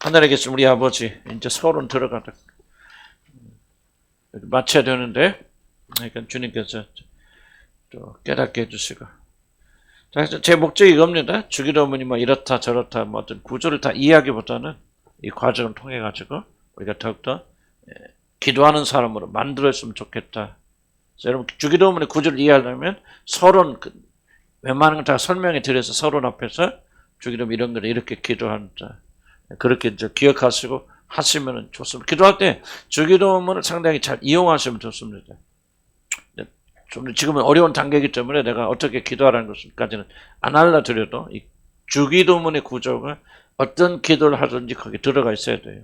하늘에 계신 우리 아버지, 이제 서론 들어가다 마쳐야 되는데, 그러니까 주님께서 또 깨닫게 해주시고. 자, 제 목적이 이겁니다. 주기도문이 뭐 이렇다 저렇다 뭐 어떤 구조를 다 이해하기보다는 이 과정을 통해 가지고 우리가 더욱더 기도하는 사람으로 만들었으면 좋겠다. 여러분, 주기도문의 구조를 이해하려면 서론, 웬만한 걸 다 설명해 드려서 서론 앞에서 주기도문 이런 거를 이렇게 기도한다. 그렇게 이제 기억하시고 하시면 좋습니다. 기도할 때 주기도문을 상당히 잘 이용하시면 좋습니다. 좀 지금은 어려운 단계이기 때문에 내가 어떻게 기도하라는 것까지는 안 알려드려도 이 주기도문의 구조가 어떤 기도를 하든지 거기 들어가 있어야 돼요.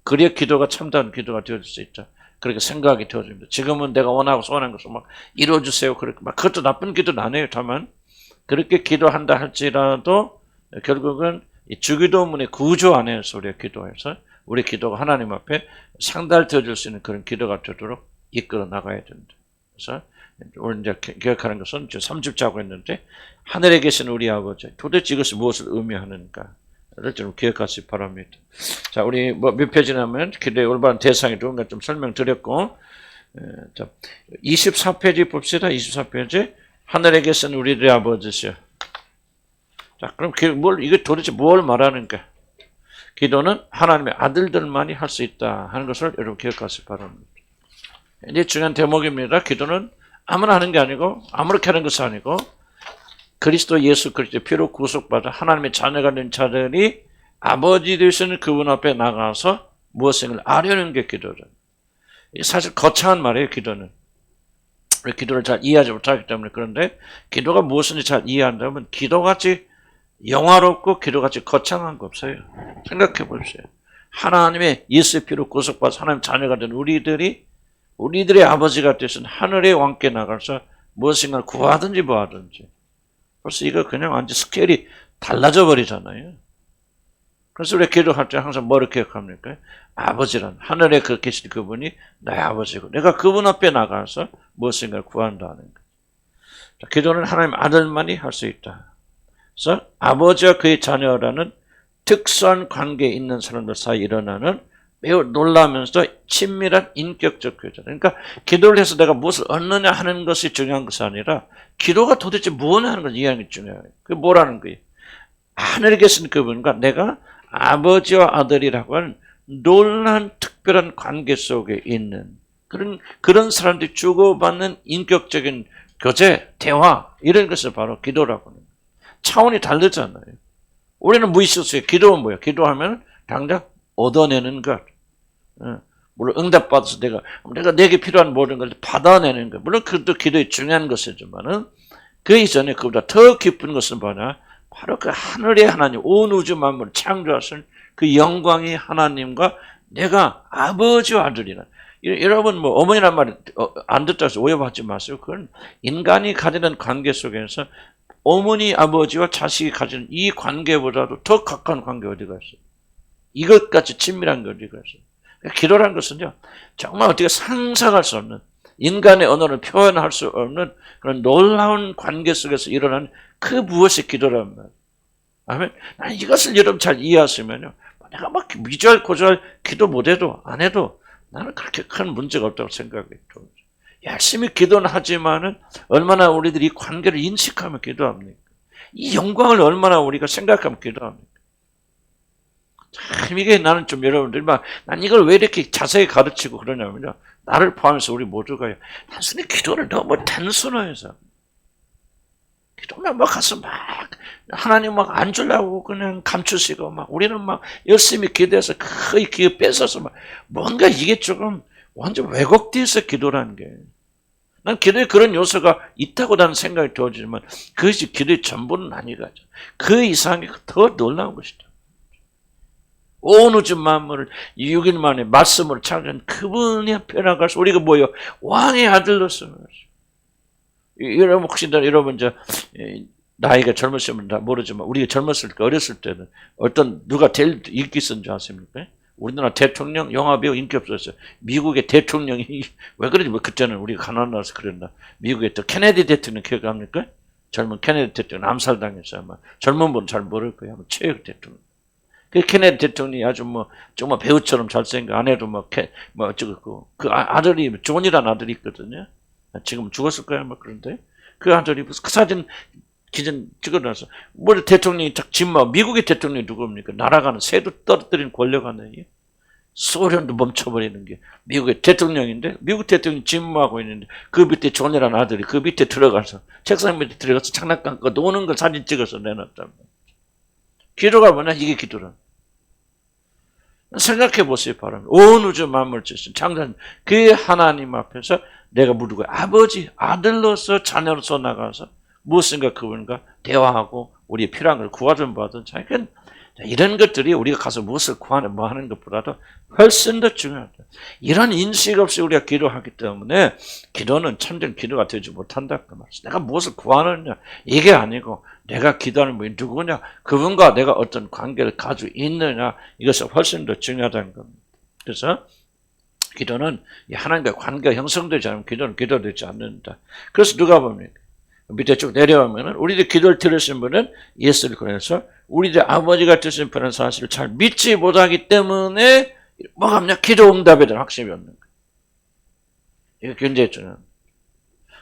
그래야 기도가 참다운 기도가 되어질 수 있다. 그렇게 생각이 되어집니다. 지금은 내가 원하고 소원한 것을 막 이루어주세요. 그렇게 막 그것도 나쁜 기도는 아니에요. 다만 그렇게 기도한다 할지라도 결국은 이 주기도문의 구조 안에서 우리가 기도해서 우리 기도가 하나님 앞에 상달되어질 수 있는 그런 기도가 되도록 이끌어 나가야 된다. 그래서 오늘 이제 기억하는 것은 3집자고 했는데 하늘에 계신 우리 아버지, 도대체 이것이 무엇을 의미하는가를 좀 기억하시기 바랍니다. 자, 우리 뭐 몇 페이지냐면 기도의 올바른 대상이 누군가 좀 설명드렸고, 자, 24페이지 봅시다. 24페이지. 하늘에 계신 우리들의 아버지시여. 자, 그럼 이게 도대체 뭘 말하는가? 기도는 하나님의 아들들만이 할 수 있다 하는 것을 여러분 기억하시기 바랍니다. 이제 중요한 대목입니다. 기도는 아무나 하는 게 아니고 아무렇게 하는 것이 아니고 그리스도 예수 그리스도의 피로 구속받아 하나님의 자녀가 된 자들이 아버지 되시는 그분 앞에 나가서 무엇을 아려는 게 기도죠. 사실 거창한 말이에요. 기도는. 우리 기도를 잘 이해하지 못하기 때문에. 그런데 기도가 무엇인지 잘 이해한다면 기도같이 영화롭고 기도같이 거창한 거 없어요. 생각해 보십시오. 하나님의 예수의 피로 구속받아 하나님 자녀가 된 우리들의 아버지가 되신 하늘의 왕께 나가서 무엇인가를 구하든지 뭐하든지. 벌써 이거 그냥 완전 스케일이 달라져 버리잖아요. 그래서 우리가 기도할 때 항상 뭐를 기억합니까? 아버지란 하늘에 계신 그분이 나의 아버지고 내가 그분 앞에 나가서 무엇인가를 구한다는 거. 기도는 하나님 아들만이 할 수 있다. 그래서 아버지와 그의 자녀라는 특수한 관계에 있는 사람들 사이에 일어나는 매우 놀라면서 친밀한 인격적 교제. 그러니까 기도를 해서 내가 무엇을 얻느냐 하는 것이 중요한 것이 아니라 기도가 도대체 무엇을 하는 걸 이해하는 게 중요해요. 그게 뭐라는 거예요? 하늘에 계신 그분과 내가 아버지와 아들이라고 하는 놀라운 특별한 관계 속에 있는 그런 사람들이 주고받는 인격적인 교제, 대화 이런 것을 바로 기도라고 하는 거예요. 차원이 다르잖아요. 우리는 무의식적으로 기도는 뭐예요? 기도하면 당장 얻어내는 것. 물론 응답받아서 내가 내게 필요한 모든 걸 받아내는 것. 물론 그것도 기도의 중요한 것이지만은 그 이전에 그보다 더 깊은 것은 뭐냐? 바로 그 하늘의 하나님, 온 우주 만물을 창조하신 그 영광의 하나님과 내가 아버지와 아들이라. 여러분 뭐 어머니란 말 안 듣다 해서 오해받지 마세요. 그건 인간이 가지는 관계 속에서 어머니 아버지와 자식이 가지는 이 관계보다도 더 가까운 관계 어디가 있어요? 이것같이 친밀한 게 어디가 있어요? 기도라는 것은요, 정말 어떻게 상상할 수 없는, 인간의 언어를 표현할 수 없는 그런 놀라운 관계 속에서 일어나는 그 무엇이 기도란 말이에요. 아멘. 난 이것을 여러분 잘 이해하시면요, 내가 막 미주알 고주알 기도 못해도 안 해도 나는 그렇게 큰 문제가 없다고 생각해요. 열심히 기도는 하지만은 얼마나 우리들이 이 관계를 인식하며 기도합니까? 이 영광을 얼마나 우리가 생각하며 기도합니까? 참 이게 나는 좀 여러분들 난 이걸 왜 이렇게 자세히 가르치고 그러냐면요. 나를 포함해서 우리 모두가요. 단순히 기도를 너무 단순화해서 기도만 막 가서 막 하나님 막 안 주려고 그냥 감추시고 막 우리는 막 열심히 기도해서 거의 기회 뺏어서 막 뭔가 이게 조금 완전 왜곡돼서 기도라는 게. 난 기도에 그런 요소가 있다고 나는 생각이 들어지지만 그것이 기도의 전부는 아니가죠. 그 이상이 더 놀라운 것이다. 온 우주 만물을 6일 만에 말씀으로 창조한 그분이 앞에 나가서 우리가 뭐예요? 왕의 아들로서. 여러분 혹시 여러분 나이가 젊으시면 다 모르지만 우리가 젊었을 때 어렸을 때는 누가 제일 인기 있었는지 아십니까? 우리나라 대통령 영화배우 인기 없었어요. 미국의 대통령이 왜 그러지? 뭐 그때는 우리가 가난해서 그랬나? 미국의 또 케네디 대통령 기억합니까? 젊은 케네디 대통령 암살당했어요. 아마 젊은 분은 잘 모를 거예요. 아마 최악 대통령. 그 케네디 대통령이 아주 정말 배우처럼 잘생긴 아내도 어쩌고 그 아들이 존이라는 아들이 있거든요. 지금 죽었을 거야 그런데 그 아들이 그 사진 기존 찍어놔서 대통령이 딱 미국의 대통령이 누굽니까? 날아가는 새도 떨어뜨리는 권력 아니에요. 소련도 멈춰버리는 게 미국의 대통령인데 미국 대통령이 집무하고 있는데 그 밑에 존이라는 아들이 그 밑에 들어가서 책상 밑에 들어가서 장난감 거 노는 걸 사진 찍어서 내놨단 말이에요. 기도가 뭐냐? 이게 기도라. 생각해 보세요, 바람. 온 우주 만물을 지으신 창조하신 그 하나님 앞에서 내가 무르고 아버지, 아들로서 자녀로서 나가서 무엇인가 그분과 대화하고 우리의 필요한 걸 구하든 받든 이런 것들이 우리가 가서 무엇을 구하는 뭐 하는 것보다도 훨씬 더 중요하다. 이런 인식 없이 우리가 기도하기 때문에 기도는 참된 기도가 되지 못한다 그 말이죠. 내가 무엇을 구하느냐 이게 아니고 내가 기도하는 분이 누구냐 그분과 내가 어떤 관계를 가지고 있느냐 이것이 훨씬 더 중요하다는 겁니다. 그래서 기도는 하나님과 관계가 형성되지 않으면 기도는 기도되지 않는다. 그래서 누가 봅니까? 밑에 쭉 내려오면은 우리들 기도를 들으신 분은 예수를 그래서 우리들 아버지가 되신 분은 사실을 잘 믿지 못하기 때문에 뭐가 없냐? 기도 응답에 대한 확신이 없는 거예요. 이거 굉장히 중요합니다.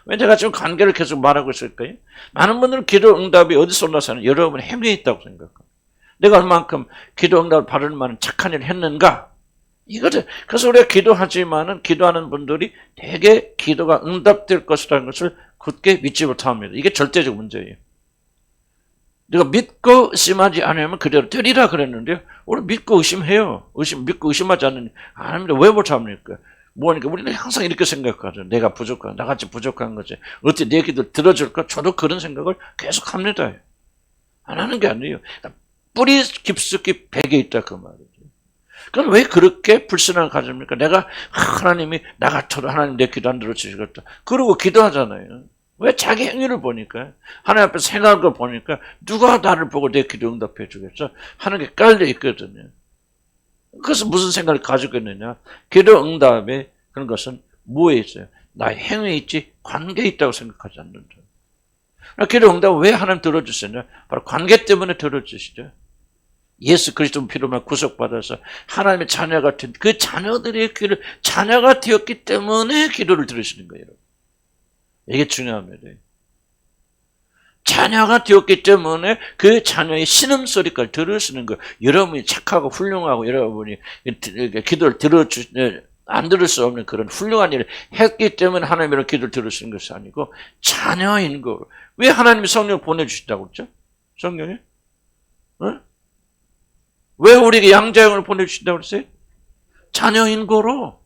왜 제가 지금 관계를 계속 말하고 있을까요? 많은 분들은 기도 응답이 어디서 올라서는 여러분의 행위에 있다고 생각합니다. 내가 얼만큼 기도 응답을 받을 만한 착한 일을 했는가? 이거죠. 그래서 우리가 기도하지만은 기도하는 분들이 대개 기도가 응답될 것이라는 것을 굳게 믿지 못합니다. 이게 절대적 문제예요. 내가 믿고 의심하지 않으면 그대로 되리라 그랬는데요. 우리 믿고 의심해요. 믿고 의심하지 않으면 안 합니다. 왜 못합니까? 뭐니까 우리는 항상 이렇게 생각하죠. 내가 부족한, 나같이 부족한 거지. 어떻게 내 기도를 들어줄까? 저도 그런 생각을 계속 합니다. 안 하는 게 아니에요. 뿌리 깊숙이 배겨 있다 그 말이죠. 그럼 왜 그렇게 불신앙을 가집니까? 내가 하나님이 나 같아도 하나님 내 기도 안 들어주시겠다. 그러고 기도하잖아요. 왜 자기 행위를 보니까 하나님 앞에서 생각한 걸 보니까 누가 나를 보고 내 기도 응답해 주겠어? 하는 게 깔려 있거든요. 그래서 무슨 생각을 가지고 있느냐? 기도 응답에 그런 것은 뭐에 있어요? 나의 행위에 있지 관계에 있다고 생각하지 않는다. 기도 응답은 왜 하나님 들어주시냐? 바로 관계 때문에 들어주시죠. 예수 그리스도 피로만 구속받아서 하나님의 자녀가 된 그 자녀들의 귀를 자녀가 되었기 때문에 기도를 들으시는 거예요. 이게 중요합니다. 자녀가 되었기 때문에 그 자녀의 신음소리까지 들으시는 거예요. 여러분이 착하고 훌륭하고 여러분이 기도를 안 들을 수 없는 그런 훌륭한 일을 했기 때문에 하나님의 기도를 들으시는 것이 아니고 자녀인 거로. 왜 하나님이 성령을 보내주신다고 그랬죠? 성령이? 어? 왜 우리에게 양자형을 보내주신다고 그랬어요? 자녀인 거로.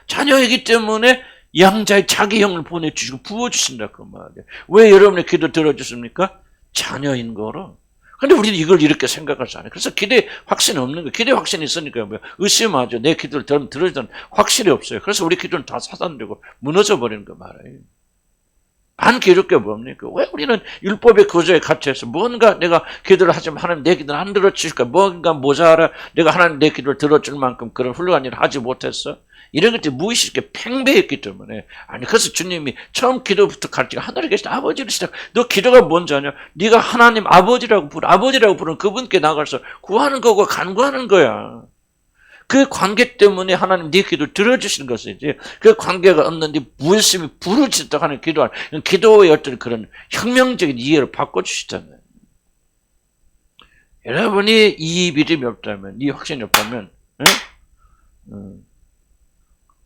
자녀이기 때문에 양자의 자기 형을 보내주시고 부어주신다 그 말이에요. 왜 여러분의 기도 들어주십니까? 자녀인 거로. 근데 우리는 이걸 이렇게 생각하지 않아요. 그래서 기대에 확신이 없는 거예요. 기대에 확신이 있으니까 뭐야? 의심하죠. 내 기도를 들어주는 확실히 없어요. 그래서 우리 기도는 다 사단되고 무너져 버리는 거 말이에요. 반기독교 뭡니까? 왜 우리는 율법의 구조에 갇혀서 뭔가 내가 기도를 하지만 하나님 내 기도를 안 들어주실까? 뭔가 모자라 내가 하나님 내 기도를 들어줄 만큼 그런 훌륭한 일을 하지 못했어? 이런 것들이 무의식에 팽배했기 때문에 아니 그래서 주님이 처음 기도부터 가르치고 하늘에 계신 아버지를 시작 너 기도가 뭔지 아냐? 네가 하나님 아버지라고 부르는 그분께 나가서 구하는 거고 간구하는 거야. 그 관계 때문에 하나님 네 기도를 들어주시는 것이지 그 관계가 없는데 무엇이 부르짖다 하는 기도의 어떤 그런 혁명적인 이해를 바꿔주시잖아요. 여러분이 이 믿음이 없다면 이 확신이 없다면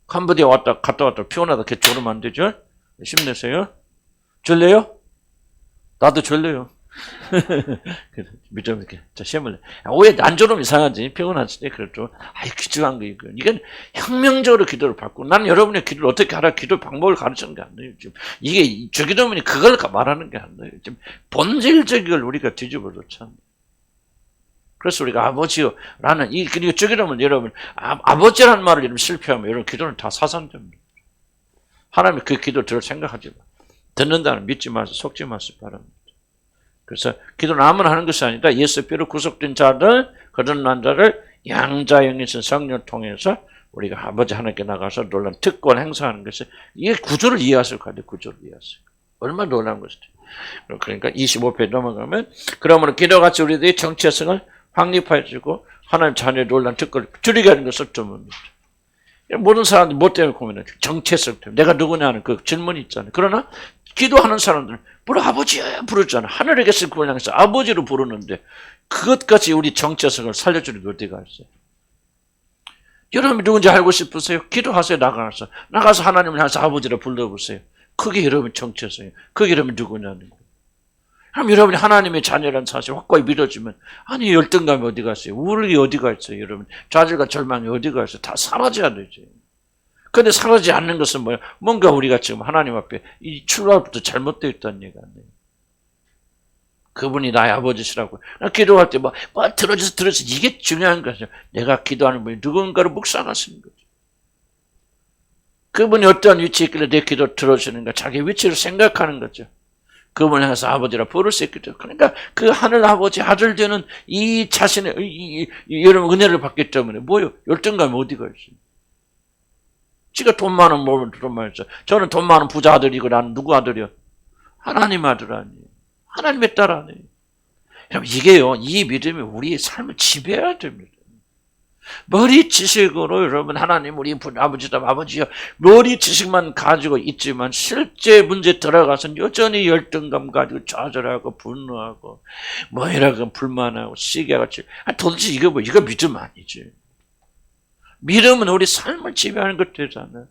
캄보디아 갔다 왔다 피곤하다 걔 졸으면 안 되죠? 힘내세요. 졸려요? 나도 졸려요. 믿음 이렇게 자 시험을 오해 안 졸으면 이상하지 피곤하지 그래도 귀중한 거 이건 혁명적으로 기도를 받고 나는 여러분의 기도를 어떻게 하라 기도 방법을 가르치는 게 아니에요. 지금 이게 주기도문이 그걸 말하는 게 아니에요. 지금 본질적인 걸 우리가 뒤집어놓잖아요. 그래서 우리가 아버지요라는 그리고 주기도문 여러분 아버지라는 말을 여러분 실패하면 여러분 기도는 다 사산됩니다. 하나님이 그 기도를 들을 생각하지 마. 듣는다는 믿지 마세요. 속지 마시기 바랍니다. 그래서 기도는 아무나 하는 것이 아니라 예수 뼈로 구속된 자들 그런 난자를 양자형이신 성령을 통해서 우리가 아버지 하나님께 나가서 놀라운 특권 행사하는 것이 이게 구조를 이해하실 거예요. 구조를 이해하실 거예요. 얼마나 놀라운 것이죠. 그러니까 25페이지 넘어가면 그러므로 기도같이 우리들이 정체성을 확립해지고 하나님 자녀의 놀란 특권을 줄이게 하는 것을 점입니다. 모든 사람들이 뭐 때문에 고민해요? 정체성 때문에. 내가 누구냐는 그 질문이 있잖아요. 그러나 기도하는 사람들은 뭘 아버지 부르잖아요. 하늘에 계신 그분을 향해서 아버지로 부르는데 그것까지 우리 정체성을 살려주는 게 어디가 있어요? 여러분이 누군지 알고 싶으세요? 기도하세요. 나가서 하나님을 향해서 아버지로 불러보세요. 그게 여러분 정체성이에요. 그게 여러분 누구냐는 거예요. 그럼 여러분이 하나님의 자녀라는 사실을 확고히 믿어주면 아니 열등감이 어디 갔어요? 우울이 어디가 있어요? 여러분 좌절과 절망이 어디가 있어요? 다 사라져야 되죠. 그런데 사라지지 않는 것은 뭐예요? 뭔가 우리가 지금 하나님 앞에 이 출발부터 잘못되어 있다는 얘기가 아니에요. 그분이 나의 아버지시라고. 나 기도할 때 들어줘서 이게 중요한 거죠. 내가 기도하는 분이 누군가를 묵상하시는 거죠. 그분이 어떤 위치에 있길래 내 기도 들어주는가 자기 위치를 생각하는 거죠. 그분을 향해서 아버지라 부를 수 있겠죠. 그러니까 그 하늘 아버지 아들 되는 이 자신의 여러분 은혜를 받기 때문에 뭐요? 열등감이 어디가 있어요? 지가 돈 많은 몸을 돈 많죠. 저는 돈 많은 부자 아들이고 나는 누구 아들이요? 하나님 아들 아니에요. 하나님의 딸 아니에요. 여러분 이게요. 이 믿음이 우리의 삶을 지배해야 됩니다. 머리 지식으로 여러분 하나님 우리 아버지다 아버지요 머리 지식만 가지고 있지만 실제 문제 들어가서는 여전히 열등감 가지고 좌절하고 분노하고 이라고 불만하고 시기하고 도대체 이거 이거 믿음 아니지. 믿음은 우리 삶을 지배하는 것 되잖아요.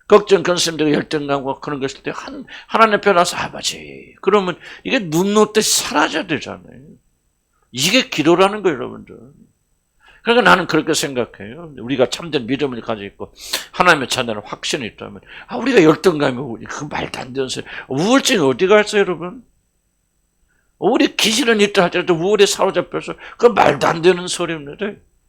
걱정 근심되고 열등감과 그런 것일 때 하나님 앞에 나서 아버지 그러면 이게 눈 놓듯이 사라져야 되잖아요. 이게 기도라는 거예요 여러분들. 그러니까 나는 그렇게 생각해요. 우리가 참된 믿음을 가지고 있고 하나님의 자녀는 확신이 있다면 우리가 열등감이 그 말도 안 되는 소리. 우울증이 어디 갔어요 여러분? 우리 귀신은 있다 할지라도 우울에 사로잡혀서 그 말도 안 되는 소리입니다.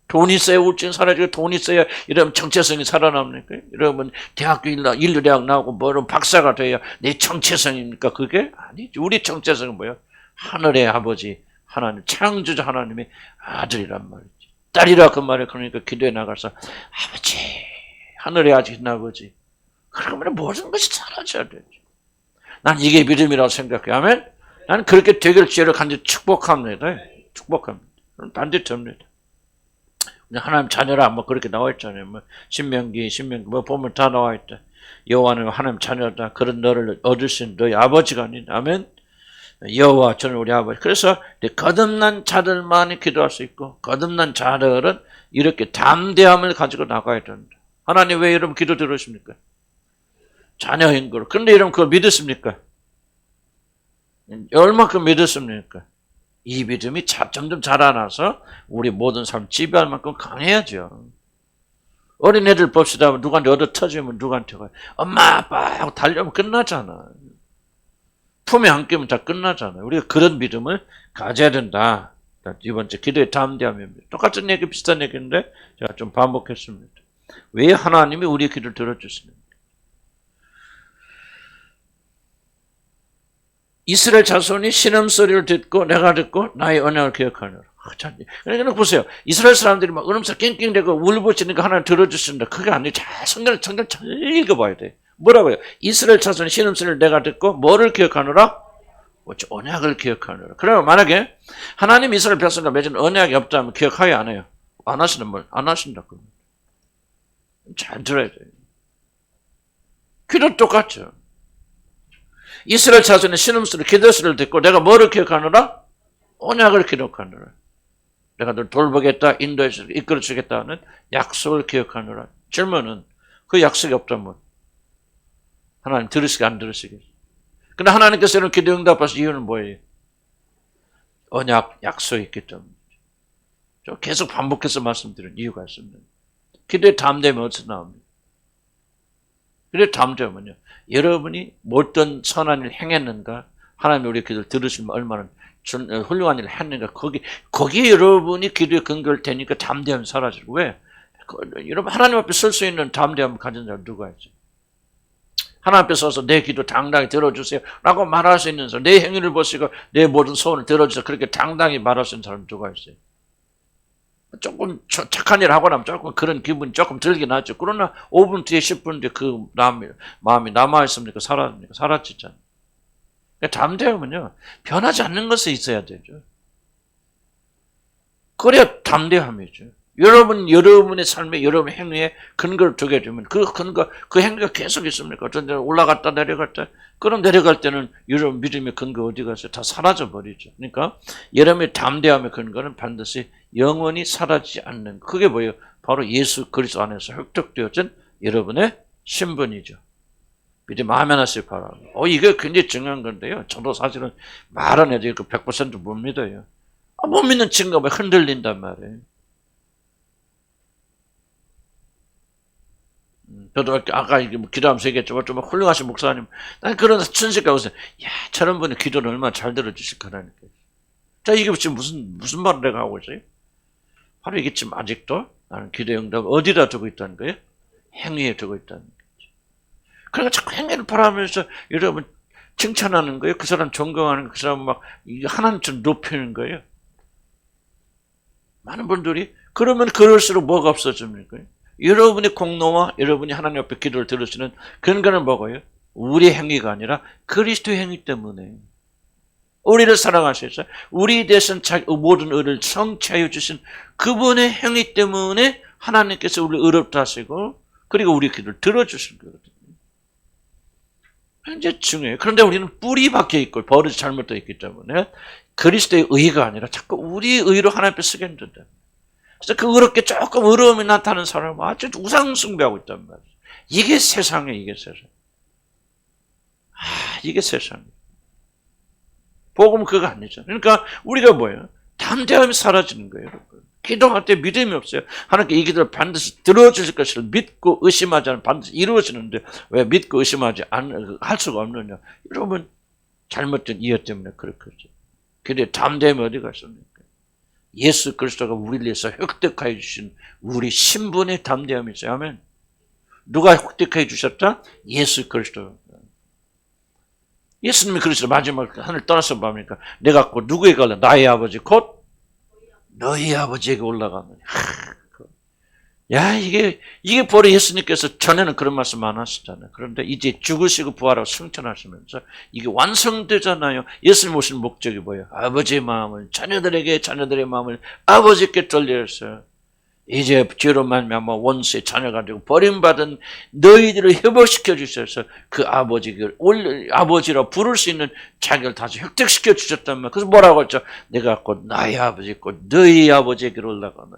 돈 있어야 우울증 사라지고 돈 있어야 이러면 정체성이 살아납니까? 이러면 대학교 인류대학 나오고 뭐로 박사가 돼야 내 정체성입니까? 그게 아니지. 우리 정체성은 뭐예요? 하늘의 아버지 하나님 창조자 하나님의 아들이란 말이지. 딸이라 그 말에 그러니까 기도에 나가서 아버지 하늘에 아직 아버지 그러면 모든 것이 사라져야 되죠. 난 이게 믿음이라고 생각해요. 아멘. 나는 그렇게 되길 주를 간절히 축복합니다. 축복합니다. 반듯합니다. 하나님 자녀라 그렇게 나와 있잖아요. 신명기 보면 다 나와 있다. 여호와는 하나님 자녀다. 그런 너를 얻을 수 있는 너희 아버지가 아닌 아멘. 여호와 저는 우리 아버지. 그래서 거듭난 자들만이 기도할 수 있고 거듭난 자들은 이렇게 담대함을 가지고 나가야 된다. 하나님 왜 여러분 기도 들으십니까? 자녀인 걸. 그런데 여러분 그걸 믿으십니까? 얼마큼 믿으십니까? 이 믿음이 점점 자라나서 우리 모든 삶 지배할 만큼 강해야죠. 어린애들 봅시다. 누구한테 얻어 터지면 누구한테 가요? 엄마 아빠 하고 달려면 끝나잖아. 품에 안 끼면 다 끝나잖아요. 우리가 그런 믿음을 가져야 된다. 이번 주 기도의 담대함입니다. 똑같은 얘기 비슷한 얘기인데 제가 좀 반복했습니다. 왜 하나님이 우리의 기도를 들어주십니까? 이스라엘 자손이 신음소리를 듣고 내가 듣고 나의 언약을 기억하느라. 그러니까 보세요. 이스라엘 사람들이 막 은음소 낑낑대고 울부짖으니까 하나님 들어주신다. 그게 아니에요. 성경을 잘 읽어봐야 돼. 뭐라고요? 이스라엘 자손의 신음소리를 내가 듣고 뭐를 기억하느라? 언약을 기억하느라. 그러면 만약에 하나님 이스라엘 백성과 맺은 언약이 없다면 기억하여 안 해요? 안 하신다고. 잘 들어야 돼요. 기도 똑같죠. 이스라엘 자손의 신음소리, 기도소리를 듣고 내가 뭐를 기억하느라? 언약을 기록하느라. 내가 널 돌보겠다, 인도해서 이끌어주겠다는 약속을 기억하느라. 질문은 그 약속이 없다면 하나님 들으시게 안 들으시겠어요? 근데 하나님께서 이런 기도 응답하신 이유는 뭐예요? 언약, 약속이 있기 때문이죠. 저 계속 반복해서 말씀드린 이유가 있습니다. 기도의 담대함이 어디서 나옵니까? 기도의 담대함은요. 여러분이 어떤 선한 일을 행했는가, 하나님이 우리 기도를 들으시면 얼마나 훌륭한 일을 했는가, 거기에 여러분이 기도의 근거를 대니까 담대함이 사라지고, 왜? 여러분, 하나님 앞에 설 수 있는 담대함을 가진 사람 누가 있어요? 하나님 앞에 서서 내 기도 당당히 들어주세요 라고 말할 수 있는 사람, 내 행위를 보시고 내 모든 소원을 들어주세요 그렇게 당당히 말할 수 있는 사람 누가 있어요? 조금 착한 일 하고 나면 조금 그런 기분이 조금 들긴 하죠. 그러나 5분 뒤에 10분 뒤에 그 마음이 남아있습니까? 사라집니까? 사라지잖아요. 담대함은요, 변하지 않는 것에 있어야 되죠. 그래야 담대함이죠. 여러분의 삶에, 여러분의 행위에 근거를 두게 되면 그 근거, 그 행위가 계속 있습니까? 어떤 데는 올라갔다 내려갔다. 그럼 내려갈 때는 여러분 믿음의 근거 어디 갔어요? 다 사라져 버리죠. 그러니까 여러분의 담대함의 근거는 반드시 영원히 사라지지 않는, 그게 뭐예요? 바로 예수 그리스도 안에서 획득되어진 여러분의 신분이죠. 믿음 아멘 하시기 바랍니다. 이게 굉장히 중요한 건데요. 저도 사실은 말은 해도 100%못 믿어요. 못 믿는 친구가 흔들린단 말이에요. 저도 아까 기도하면서 얘기했지만 좀 훌륭하신 목사님, 난 그런 순식간에 웃어요. 야, 저런 분이 기도를 얼마나 잘 들어주실까 하니까. 자, 이게 지금 무슨 말을 내가 하고 있어요? 바로 이게 지금 아직도 나는 기도 응답 어디다 두고 있다는 거예요? 행위에 두고 있다는 거죠. 그러니까 자꾸 행위를 바라면서 여러분 칭찬하는 거예요. 그 사람 존경하는 거예요. 그 사람 막 하나님처럼 높이는 거예요. 많은 분들이 그러면 그럴수록 뭐가 없어집니까? 여러분의 공로와 여러분이 하나님 앞에 기도를 들으시는 근거는 뭐고요? 우리의 행위가 아니라 그리스도의 행위 때문에. 우리를 사랑하셔서 우리에 대해서는 모든 의를 성취하여 주신 그분의 행위 때문에 하나님께서 우리를 의롭다 하시고 그리고 우리 기도를 들어주신 거거든요. 굉장히 중요해요. 그런데 우리는 뿌리 박혀 있고 버릇이 잘못되어 있기 때문에 그리스도의 의가 아니라 자꾸 우리의 의로 하나님 앞에 쓰게 된다. 그래서 그 의롭게 조금 의로움이 나타나는 사람은 아주 우상 숭배하고 있단 말이에요. 이게 세상이에요. 이게 세상. 이게 세상이에요. 복음은 그거 아니죠. 그러니까 우리가 뭐예요? 담대함이 사라지는 거예요. 여러분. 기도할 때 믿음이 없어요. 하나님께 이 기도를 반드시 들어주실 것을 믿고 의심하지 않으면 반드시 이루어지는데 왜 믿고 의심하지 할 수가 없느냐. 여러분 잘못된 이해 때문에 그렇겠죠. 근데 담대함이 어디가 있습니까? 예수 그리스도가 우리를 위해서 획득하여 주신 우리 신분의 담대함이 있어요. 아멘. 누가 획득하여 주셨다? 예수 그리스도. 예수님이 그리스도 마지막 하늘 떠나서 뭡니까? 내가 곧 누구에게 올라? 나의 아버지 곧 너희 아버지에게 올라가느니. 야, 이게 바로 예수님께서 전에는 그런 말씀 안 하시잖아요. 그런데 이제 죽으시고 부활하고 승천하시면서 이게 완성되잖아요. 예수님 오신 목적이 뭐예요? 아버지의 마음을, 자녀들의 마음을 아버지께 돌려서 이제 죄로 말미암아 원수의 자녀가 되고 버림받은 너희들을 회복시켜 주셔서 그 아버지라 부를 수 있는 자격을 다시 획득시켜 주셨단 말이에요. 그래서 뭐라고 했죠? 내가 곧 나의 아버지 곧 너희 아버지에게로 올라가는.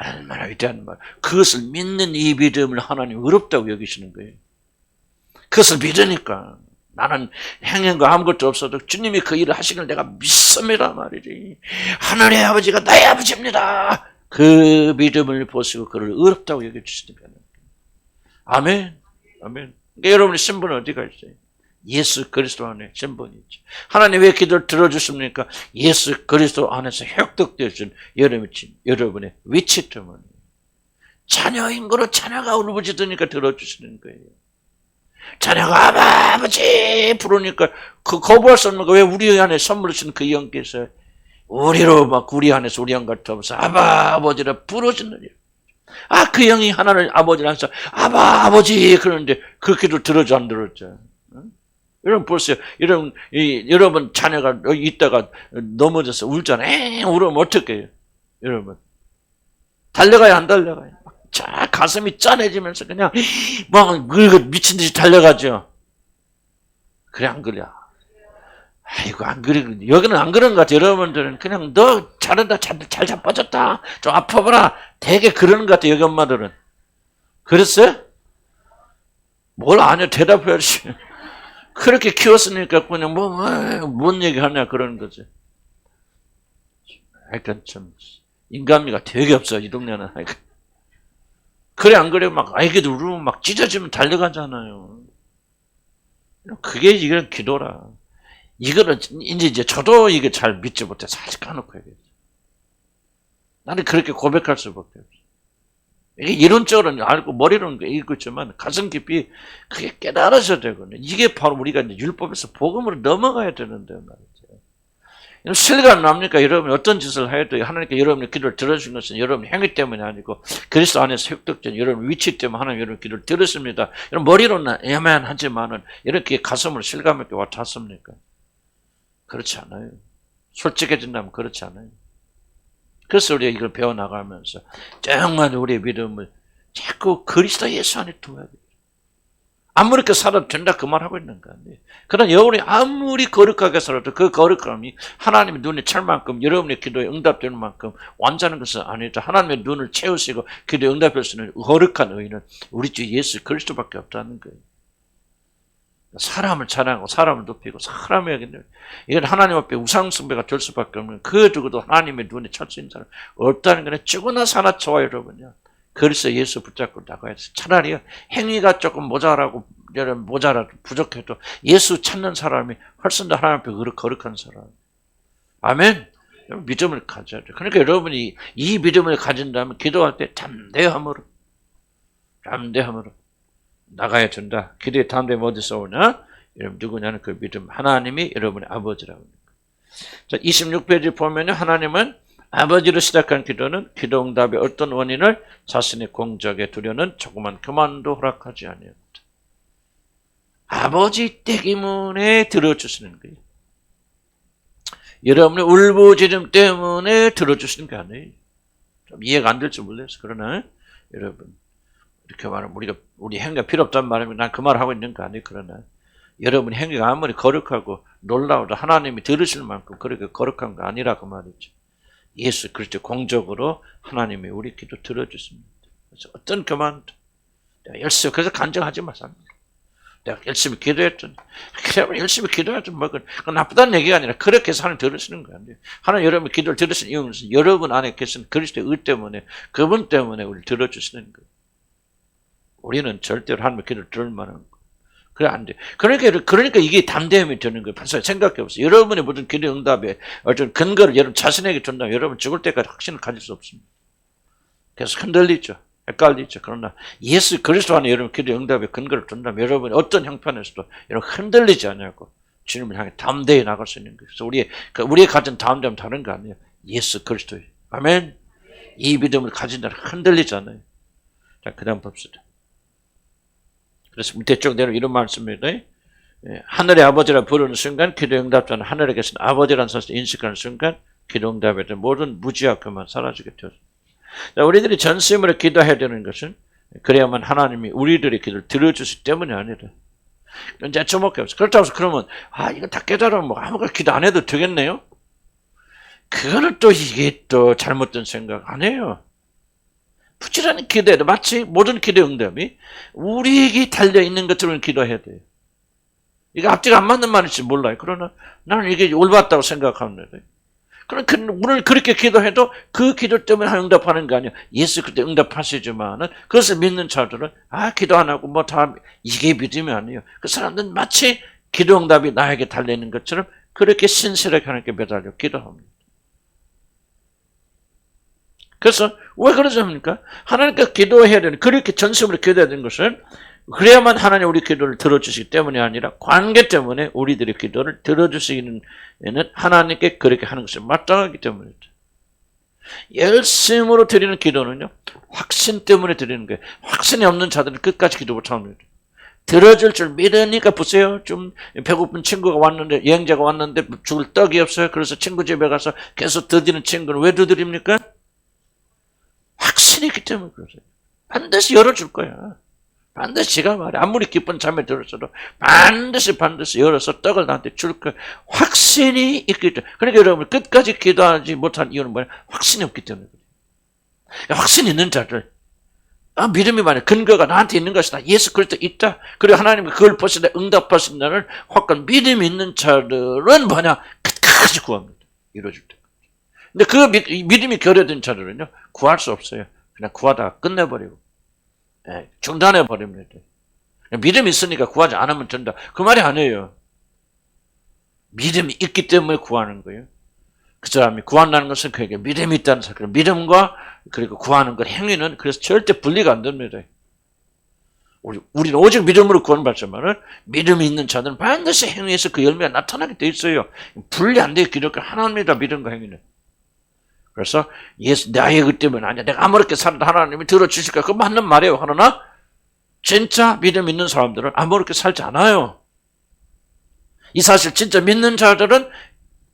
얼마나 위대한 말. 그것을 믿는 이 믿음을 하나님 의롭다고 여기시는 거예요. 그것을 믿으니까 나는 행한 거 아무것도 없어도 주님이 그 일을 하시길 내가 믿습니다 말이지. 하늘의 아버지가 나의 아버지입니다. 그 믿음을 보시고 그를 의롭다고 여겨주시니까. 아멘. 아멘. 그러니까 여러분의 신분은 어디가 있어요? 예수 그리스도 안에 신분이 있죠. 하나님 왜 기도를 들어주십니까? 예수 그리스도 안에서 획득되어진 여러분의 위치 때문에. 자녀인 거로 자녀가 울부짖으니까 들어주시는 거예요. 자녀가 아버지 부르니까 그 거부할 수 없는 거. 왜 우리 안에 선물을 주신 그 영께서 우리로 막 우리 안에서 우리 영 같으면서 아버지라 부르짖느냐. 그 영이 하나를 아버지라 해서 아버지 그러는데 그 기도 들어줘 안 들었죠? 여러분 보세요. 여러분 자녀가 여기 있다가 넘어져서 울잖아요. 울으면 어떻게 해요? 여러분 달려가요 안 달려가요? 자 가슴이 짠해지면서 그냥 막 미친 듯이 달려가죠. 그래 안 그래? 아이고 안 그래. 여기는 안 그런 것 같아요. 여러분들은 그냥 너 잘한다 잘 자빠졌다 좀 아파봐라 되게 그러는 것 같아요. 여기 엄마들은. 그랬어요? 뭘 아냐 대답해야지. 그렇게 키웠으니까 그냥 뭔 얘기하냐 그러는 거지. 하여간 참 인간미가 되게 없어 이 동네는. 하여간. 그래 안 그래 막 아이기도 울으면 막 찢어지면 달려가잖아요. 그게 이건 기도라. 이거는 이제 저도 이게 잘 믿지 못해 살짝 까놓고 얘기했어. 나는 그렇게 고백할 수밖에 없어. 이게 이론적으로는 알고 머리로는 읽고 있지만 가슴 깊이 그게 깨달아져야 되거든요. 이게 바로 우리가 이제 율법에서 복음으로 넘어가야 되는데 말이죠. 실감 납니까? 여러분이 어떤 짓을 해도 하나님께 여러분의 기도를 들어주신 것은 여러분의 행위 때문이 아니고 그리스도 안에서 획득된 여러분 위치 때문에 하나님 여러분 기도를 들었습니다. 여러분 머리로는 애매하지만은 이렇게 가슴으로 실감 있게 와닿습니까? 그렇지 않아요. 솔직해진다면 그렇지 않아요. 그래서 우리가 이걸 배워나가면서 정말 우리의 믿음을 자꾸 그리스도 예수 안에 두어야 돼요. 아무리 그 살아도 된다 그 말하고 있는 거 아니에요. 그러나 여러분이 아무리 거룩하게 살아도 그 거룩함이 하나님의 눈에 찰 만큼 여러분의 기도에 응답되는 만큼 완전한 것은 아니다. 하나님의 눈을 채우시고 기도에 응답할 수 있는 거룩한 의인은 우리 주 예수 그리스도밖에 없다는 거예요. 사람을 찬양하고 사람을 높이고 사람을 여기는 이건 하나님 앞에 우상숭배가 될 수밖에 없는 그 누구도 하나님의 눈에 찰 수 있는 사람 없다는 거는 죽으나 사나 좋아요 여러분요. 그래서 예수 붙잡고 나가야 돼. 차라리 행위가 조금 모자라고 부족해도 예수 찾는 사람이 훨씬 더 하나님 앞에 거룩한 사람. 아멘. 믿음을 가져야 돼. 그러니까 여러분이 이 믿음을 가진다면 기도할 때 담대함으로 나가야 된다. 기도의 담대함이 어디서 오냐? 여러분 누구냐는 그 믿음. 하나님이 여러분의 아버지라고 합니다. 자, 26페이지 보면요. 하나님은 아버지로 시작한 기도는 기도 응답의 어떤 원인을 자신의 공적에 두려는 조그만 교만도 허락하지 아니합니다. 아버지 때문에 들어주시는 거예요. 여러분의 울부짖음 때문에 들어주시는 게 아니에요. 좀 이해가 안 될지 몰라요. 그러나 여러분 이렇게 말하면 우리 행위가 필요 없다는 말이면 난 그 말을 하고 있는 거 아니에요. 그러나 여러분 행위가 아무리 거룩하고 놀라워도 하나님이 들으실 만큼 그렇게 거룩한 거 아니라고 말이죠. 예수 그리스도 공적으로 하나님이 우리 기도 들어주십니다. 그래서 어떤 교만도 내가 열심히 그래서 간증하지 마세요. 내가 열심히 기도했더니 열심히 기도했더니 그건 나쁘다는 얘기가 아니라 그렇게 해서 하나님 들으시는 거 아니에요. 하나님 여러분의 기도를 들으시는 이유는 여러분 안에 계신 그리스도의 의 때문에 그분 때문에 우리를 들어주시는 거예요. 우리는 절대로 하나님의 기도를 들을 만한 거. 그래 안 돼. 그러니까 이게 담대함이 되는 거예요. 벌써 생각해 보세요. 여러분의 모든 기도 응답에 어떤 근거를 여러분 자신에게 준다면 여러분 죽을 때까지 확신을 가질 수 없습니다. 그래서 흔들리죠. 헷갈리죠. 그러나 예수 그리스도 안에 여러분 기도 응답의 근거를 둔다면 여러분이 어떤 형편에서도 여러분 흔들리지 않냐고 주님을 향해 담대히 나갈 수 있는 거예요. 그래서 우리의 가진 담대함은 다른 거 아니에요. 예수 그리스도예요. 아멘. 이 믿음을 가진다면 흔들리지 않아요. 자, 그 다음 봅시다. 그래서 밑에 쭉 내려 이런 말씀입니다. 하늘의 아버지라 부르는 순간 기도 응답자는 하늘에 계신 아버지라는 사실을 인식하는 순간 기도 응답에 대한 모든 무지와 교만 사라지게 되었습니다. 우리들이 전심으로 기도해야 되는 것은 그래야만 하나님이 우리들의 기도를 들어주시기 때문이 아니라 이제 주목해 보세요. 그렇다고 해서 그러면 이거 다 깨달으면 뭐 아무거나 기도 안 해도 되겠네요? 그거는 또 이게 또 잘못된 생각 아니에요. 부지런히 기도해도 마치 모든 기도 응답이 우리에게 달려있는 것처럼 기도해야 돼요. 이게 앞뒤가 안 맞는 말일지 몰라요. 그러나 나는 이게 올바르다고 생각합니다. 그러니까 오늘 그렇게 기도해도 그 기도 때문에 응답하는 거 아니에요. 예수 그때 응답하시지만은 그것을 믿는 자들은 기도 안 하고 뭐 다 이게 믿음이 아니에요. 그 사람들은 마치 기도 응답이 나에게 달려있는 것처럼 그렇게 신실하게 하나님께 매달려 기도합니다. 그래서 왜 그러지 않습니까? 하나님께 기도해야 되는 그렇게 전심으로 기도해야 되는 것은 그래야만 하나님 우리 기도를 들어주시기 때문이 아니라 관계 때문에 우리들의 기도를 들어주시기는 하나님께 그렇게 하는 것이 마땅하기 때문이죠. 열심으로 드리는 기도는요. 확신 때문에 드리는 거예요. 확신이 없는 자들은 끝까지 기도 못합니다. 들어줄 줄 믿으니까 보세요. 좀 배고픈 친구가 왔는데 여행자가 왔는데 죽을 떡이 없어요. 그래서 친구 집에 가서 계속 드리는 친구는 왜 두드립니까? 확신이 있기 때문에 그러세요. 반드시 열어줄 거야. 반드시 지가 말해. 아무리 기쁜 잠에 들었어도 반드시 열어서 떡을 나한테 줄 거야. 확신이 있기 때문에. 그러니까 여러분 끝까지 기도하지 못한 이유는 뭐냐? 확신이 없기 때문에 그래요. 확신이 있는 자들. 믿음이 많아요. 근거가 나한테 있는 것이다. 예수 그리스도 있다. 그리고 하나님이 그걸 보시다 응답하신다는 확고한 믿음이 있는 자들은 뭐냐? 끝까지 구합니다. 이루어질 때. 근데 그 믿음이 결여된 자들은요, 구할 수 없어요. 그냥 구하다가 끝내버리고, 중단해버립니다. 믿음이 있으니까 구하지 않으면 된다. 그 말이 아니에요. 믿음이 있기 때문에 구하는 거예요. 그 사람이 구한다는 것은 그에게 믿음이 있다는 사실. 믿음과 그리고 구하는 것, 행위는 그래서 절대 분리가 안 됩니다. 우리는 오직 믿음으로 구원을 받지만은 믿음이 있는 자들은 반드시 행위에서 그 열매가 나타나게 돼 있어요. 분리 안 돼요. 기독교 하나입니다. 믿음과 행위는. 그래서 예수 나의 그 때문에 아니야. 내가 아무렇게 살아도 하나님이 들어주실까? 그거 맞는 말이에요. 그러나 진짜 믿음 있는 사람들은 아무렇게 살지 않아요. 이 사실 진짜 믿는 자들은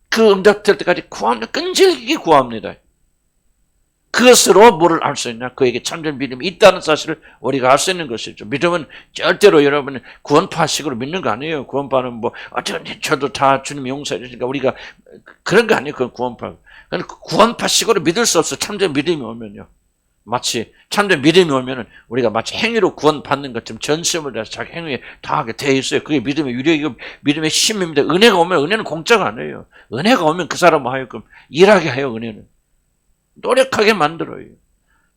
그 응답될 때까지 구합니다. 끈질기게 구합니다. 그것으로 뭐를 알 수 있냐? 그에게 참된 믿음이 있다는 사실을 우리가 알 수 있는 것이죠. 믿음은 절대로 여러분 구원파식으로 믿는 거 아니에요. 구원파는 뭐 어쩌니 저도 다 주님 용서해 주니까 우리가 그런 거 아니에요. 그건 구원파. 그건 구원파식으로 믿을 수 없어. 참된 믿음이 오면요. 마치 참된 믿음이 오면은 우리가 마치 행위로 구원받는 것처럼 전심을 다해서 자기 행위에 다하게 돼 있어요. 그게 믿음의 유력이고 믿음의 힘입니다. 은혜가 오면 은혜는 공짜가 아니에요. 은혜가 오면 그 사람 하여금 일하게 해요. 은혜는 노력하게 만들어요.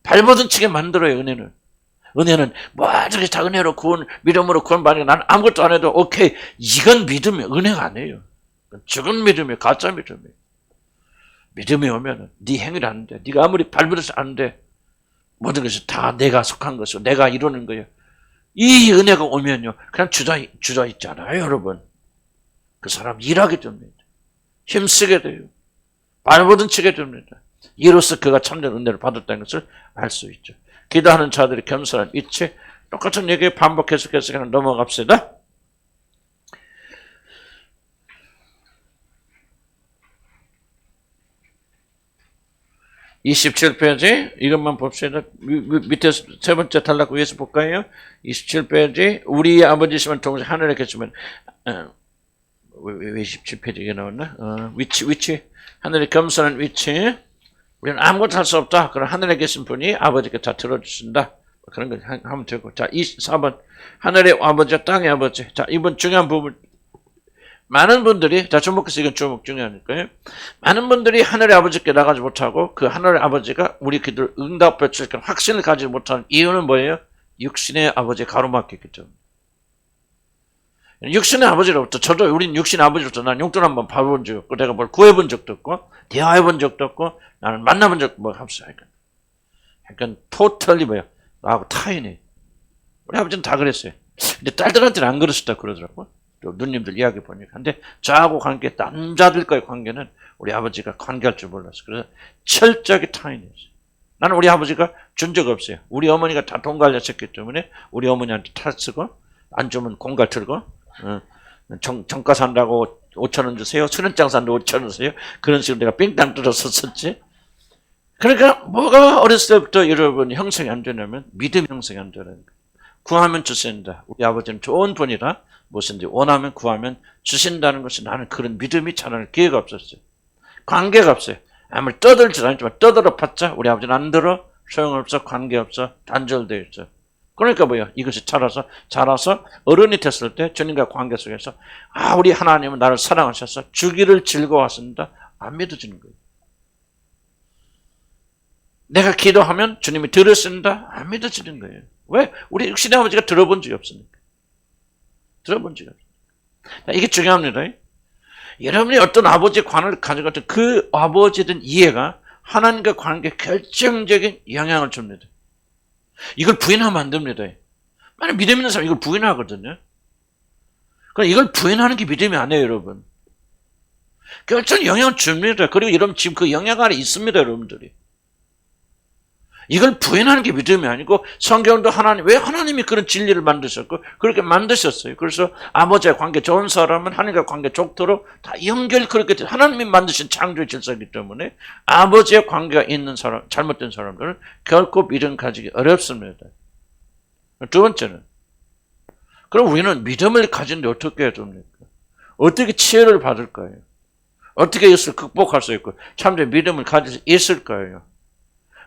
발버둥 치게 만들어요. 은혜는 뭐저게 다 은혜로 구원 믿음으로 구원받는 난 아무것도 안 해도 오케이. 이건 믿음이 은혜가 아니에요. 죽은 믿음이에요. 가짜 믿음이에요. 믿음이 오면은 네 행위를 하는데 네가 아무리 발버둥 하는데 모든 것이 다 내가 속한 것이고 내가 이루는 거예요. 이 은혜가 오면요. 그냥 주저 있잖아요. 여러분. 그 사람 일하게 됩니다. 힘쓰게 돼요. 발버둥 치게 됩니다. 이로써 그가 참된 은혜를 받았다는 것을 알 수 있죠. 기도하는 자들이 겸손한 위치 똑같은 얘기 반복해서 그냥 넘어갑시다. (27페이지) 이것만 봅시다. 밑에 세 번째 단락 위에서 볼까요? 27페이지 우리 아버지시면 동생 하늘에 계시면 왜 27페이지가 나왔나? 위치 하늘에 겸손한 위치 우리는 아무것도 할 수 없다. 그럼 하늘에 계신 분이 아버지께 다 들어주신다. 그런 거 하면 되고. 자, 24번. 하늘의 아버지, 땅의 아버지. 자, 이번 중요한 부분. 많은 분들이, 자, 주목해서 이건 중요하니까요. 많은 분들이 하늘의 아버지께 나가지 못하고 그 하늘의 아버지가 우리 기도를 응답해 주실 확신을 가지지 못하는 이유는 뭐예요? 육신의 아버지에 가로막혔기 때문에. 육신의 아버지로부터, 우린 육신의 아버지로부터 난 용돈 한번 봐본 적 없고, 내가 뭘 구해본 적도 없고, 대화해본 적도 없고, 나는 만나본 적도 없어요. 그러니까, 토털리 나하고 타인이. 우리 아버지는 다 그랬어요. 근데 딸들한테는 안 그랬었다 그러더라고. 또 누님들 이야기 보니까. 근데 저하고 관계, 남자들과의 관계는 우리 아버지가 관계할 줄 몰랐어요. 그래서 철저하게 타인이었어요. 나는 우리 아버지가 준 적 없어요. 우리 어머니가 다 돈 관리하셨기 때문에 우리 어머니한테 탈 쓰고, 안 주면 공갈 틀고, 정가 산다고 5,000원 주세요. 수련장 산다고 5,000원 주세요. 그런 식으로 내가 삥땅 뜯어서 썼지. 그러니까 뭐가 어렸을 때부터 여러분 형성이 안 되냐면 믿음 형성이 안 되는 거예요. 구하면 주신다. 우리 아버지는 좋은 분이라 무엇인지 원하면 구하면 주신다는 것이 나는 그런 믿음이 자라날 기회가 없었어요. 관계가 없어요. 아무리 떠들지 않지만 떠들어 봤자 우리 아버지는 안 들어. 소용없어. 관계없어. 단절되어 있어. 그러니까 이것이 자라서 어른이 됐을 때 주님과 관계 속에서 우리 하나님은 나를 사랑하셔서 주기를 즐거워하신다. 안 믿어지는 거예요. 내가 기도하면 주님이 들으신다. 안 믿어지는 거예요. 왜? 우리 육신의 아버지가 들어본 적이 없으니까. 이게 중요합니다. 여러분이 어떤 아버지의 관을 가져갈 때 그 아버지에 대한 이해가 하나님과 관계에 결정적인 영향을 줍니다. 이걸 부인하면 안 됩니다. 만약 믿음 있는 사람 이걸 부인하거든요. 그럼 이걸 부인하는 게 믿음이 아니에요, 여러분. 결정 영향을 줍니다. 그리고 여러분 지금 그 영향 안에 있습니다, 여러분들이. 이걸 부인하는 게 믿음이 아니고 성경도 왜 하나님이 그런 진리를 만드셨고 그렇게 만드셨어요. 그래서 아버지와 관계 좋은 사람은 하나님과 관계 좋도록 다 그렇게 하나님이 만드신 창조의 질서이기 때문에 아버지와 관계가 있는 사람, 잘못된 사람들은 결코 믿음 가지기 어렵습니다. 두 번째는 그럼 우리는 믿음을 가진데 어떻게 해야 됩니까? 어떻게 치유를 받을까요? 어떻게 이것을 극복할 수 있고 참된 믿음을 가질 수 있을까요?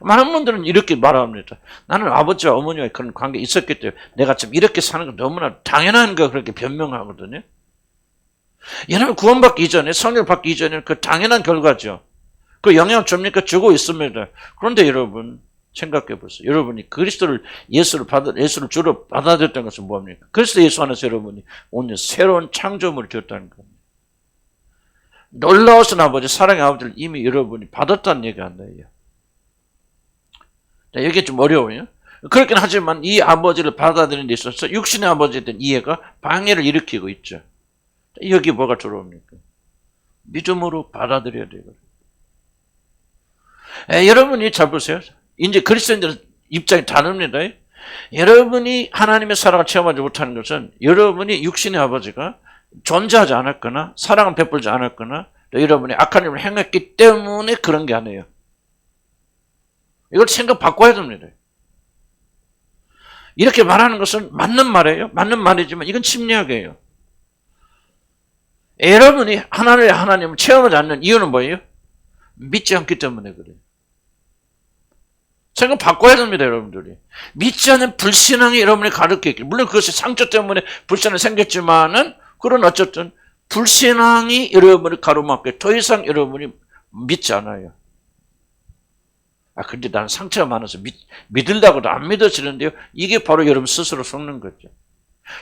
많은 분들은 이렇게 말합니다. 나는 아버지와 어머니와 그런 관계 있었기 때문에 내가 지금 이렇게 사는 건 너무나 당연한 거 그렇게 변명하거든요. 여러분 구원받기 이전에 성령 받기 이전에는 그 당연한 결과죠. 그 영향을 줍니까? 주고 있습니다. 그런데 여러분 생각해 보세요. 여러분이 예수를 주로 받아들였던 것은 뭡니까? 그리스도 예수 안에서 여러분이 오늘 새로운 창조물이 되었다는 겁니다. 놀라우신 아버지, 사랑의 아버지를 이미 여러분이 받았다는 얘기가 안 나요. 이게 좀 어려워요. 그렇긴 하지만 이 아버지를 받아들이는 데 있어서 육신의 아버지에 대한 이해가 방해를 일으키고 있죠. 여기 뭐가 들어옵니까? 믿음으로 받아들여야 돼요. 여러분이 잘 보세요. 이제 그리스도인들은 입장이 다릅니다. 여러분이 하나님의 사랑을 체험하지 못하는 것은 여러분이 육신의 아버지가 존재하지 않았거나 사랑을 베풀지 않았거나 여러분이 악한 일을 행했기 때문에 그런 게 아니에요. 이걸 생각 바꿔야 됩니다. 이렇게 말하는 것은 맞는 말이에요. 맞는 말이지만 이건 심리학이에요. 여러분이 하나님을 체험하지 않는 이유는 뭐예요? 믿지 않기 때문에 그래요. 생각 바꿔야 됩니다, 여러분들이. 믿지 않는 불신앙이 여러분이 가득했기. 물론 그것이 상처 때문에 불신앙이 생겼지만은, 그런 어쨌든 불신앙이 여러분을 가로막게 더 이상 여러분이 믿지 않아요. 근데 나는 상처가 많아서 믿으려고도 안 믿어지는데요. 이게 바로 여러분 스스로 속는 거죠.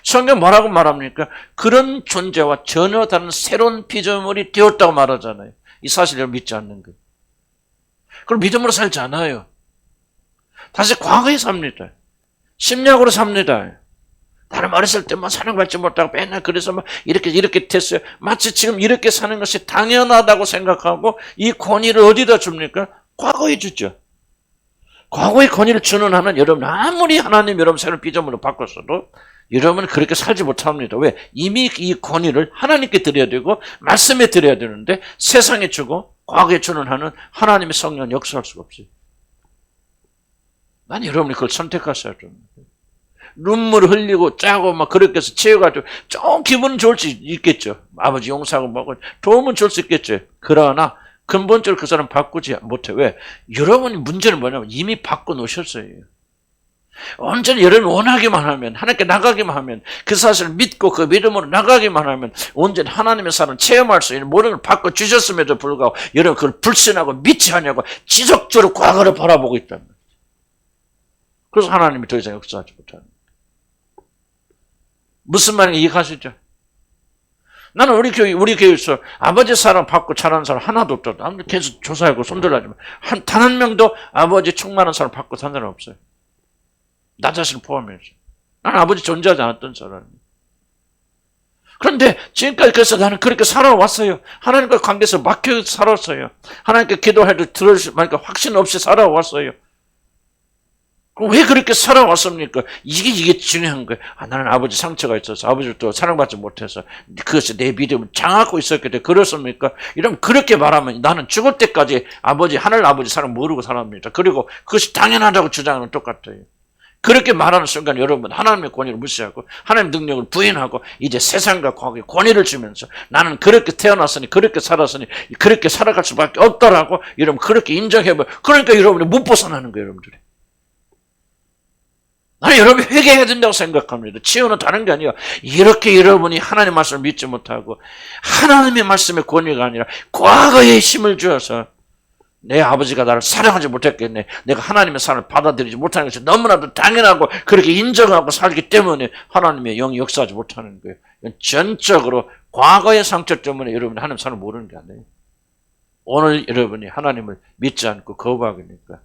성경 뭐라고 말합니까? 그런 존재와 전혀 다른 새로운 피조물이 되었다고 말하잖아요. 이 사실을 믿지 않는 거예요. 그럼 믿음으로 살지 않아요. 다시 과거에 삽니다. 심리학으로 삽니다. 나는 어렸을 때만 사랑받지 못하고 맨날 그래서 막 이렇게 됐어요. 마치 지금 이렇게 사는 것이 당연하다고 생각하고 이 권위를 어디다 줍니까? 과거에 주죠. 과거의 권위를 주는 한은 여러분 아무리 하나님 여러분 새로운 피조물로 바꿨어도 여러분은 그렇게 살지 못합니다. 왜? 이미 이 권위를 하나님께 드려야 되고 말씀에 드려야 되는데 세상에 주고 과거에 주는 한은 하나님의 성령은 역사할 수가 없어요. 난 여러분이 그걸 선택하셔야 됩니다. 눈물 흘리고 짜고 막 그렇게 해서 채워가지고 좀 기분 좋을 수 있겠죠. 아버지 용서하고 뭐고 도움은 줄 수 있겠죠. 그러나 근본적으로 그 사람 바꾸지 못해. 왜? 여러분이 문제는 뭐냐면 이미 바꿔놓으셨어요. 언제나 여러분이 원하기만 하면, 하나님께 나가기만 하면, 그 사실을 믿고 그 믿음으로 나가기만 하면 언제나 하나님의 사랑을 체험할 수 있는 모든 걸 바꿔주셨음에도 불구하고 여러분 그걸 불신하고 믿지 않냐고 지속적으로 과거를 바라보고 있다는 거예요. 그래서 하나님이 더 이상 역사하지 못하는 거예요. 무슨 말인지 이해하시죠? 나는 우리 교회에서 아버지 사랑 받고 자라는 사람 하나도 없다. 아무리 계속 조사하고 손들어가지만 단 한 명도 아버지 충만한 사람 받고 산 사람 없어요. 나 자신을 포함해서. 나는 아버지 존재하지 않았던 사람이에요. 그런데 지금까지 그래서 나는 그렇게 살아왔어요. 하나님과 관계에서 막혀 살았어요. 하나님께 기도해도 그러니까 확신 없이 살아왔어요. 왜 그렇게 살아왔습니까? 이게 중요한 거예요. 나는 아버지 상처가 있어서 아버지를 또 사랑받지 못해서 그것이 내 믿음을 장악하고 있었기 때문에 그렇습니까? 이러면 그렇게 말하면 나는 죽을 때까지 하늘 아버지 사랑 모르고 살았습니다. 그리고 그것이 당연하다고 주장하는 똑같아요. 그렇게 말하는 순간 여러분 하나님의 권위를 무시하고 하나님의 능력을 부인하고 이제 세상과 과거에 권위를 주면서 나는 그렇게 태어났으니 그렇게 살았으니 그렇게 살아갈 수밖에 없다라고 여러분 그렇게 인정해버려. 그러니까 여러분이 못 벗어나는 거예요, 여러분들이. 나는 여러분이 회개해야 된다고 생각합니다. 치유는 다른 게 아니라 이렇게 여러분이 하나님의 말씀을 믿지 못하고 하나님의 말씀의 권위가 아니라 과거에 힘을 주어서 내 아버지가 나를 사랑하지 못했겠네. 내가 하나님의 사랑을 받아들이지 못하는 것이 너무나도 당연하고 그렇게 인정하고 살기 때문에 하나님의 영이 역사하지 못하는 거예요. 전적으로 과거의 상처 때문에 여러분이 하나님 사랑을 모르는 게 아니에요. 오늘 여러분이 하나님을 믿지 않고 거부하니까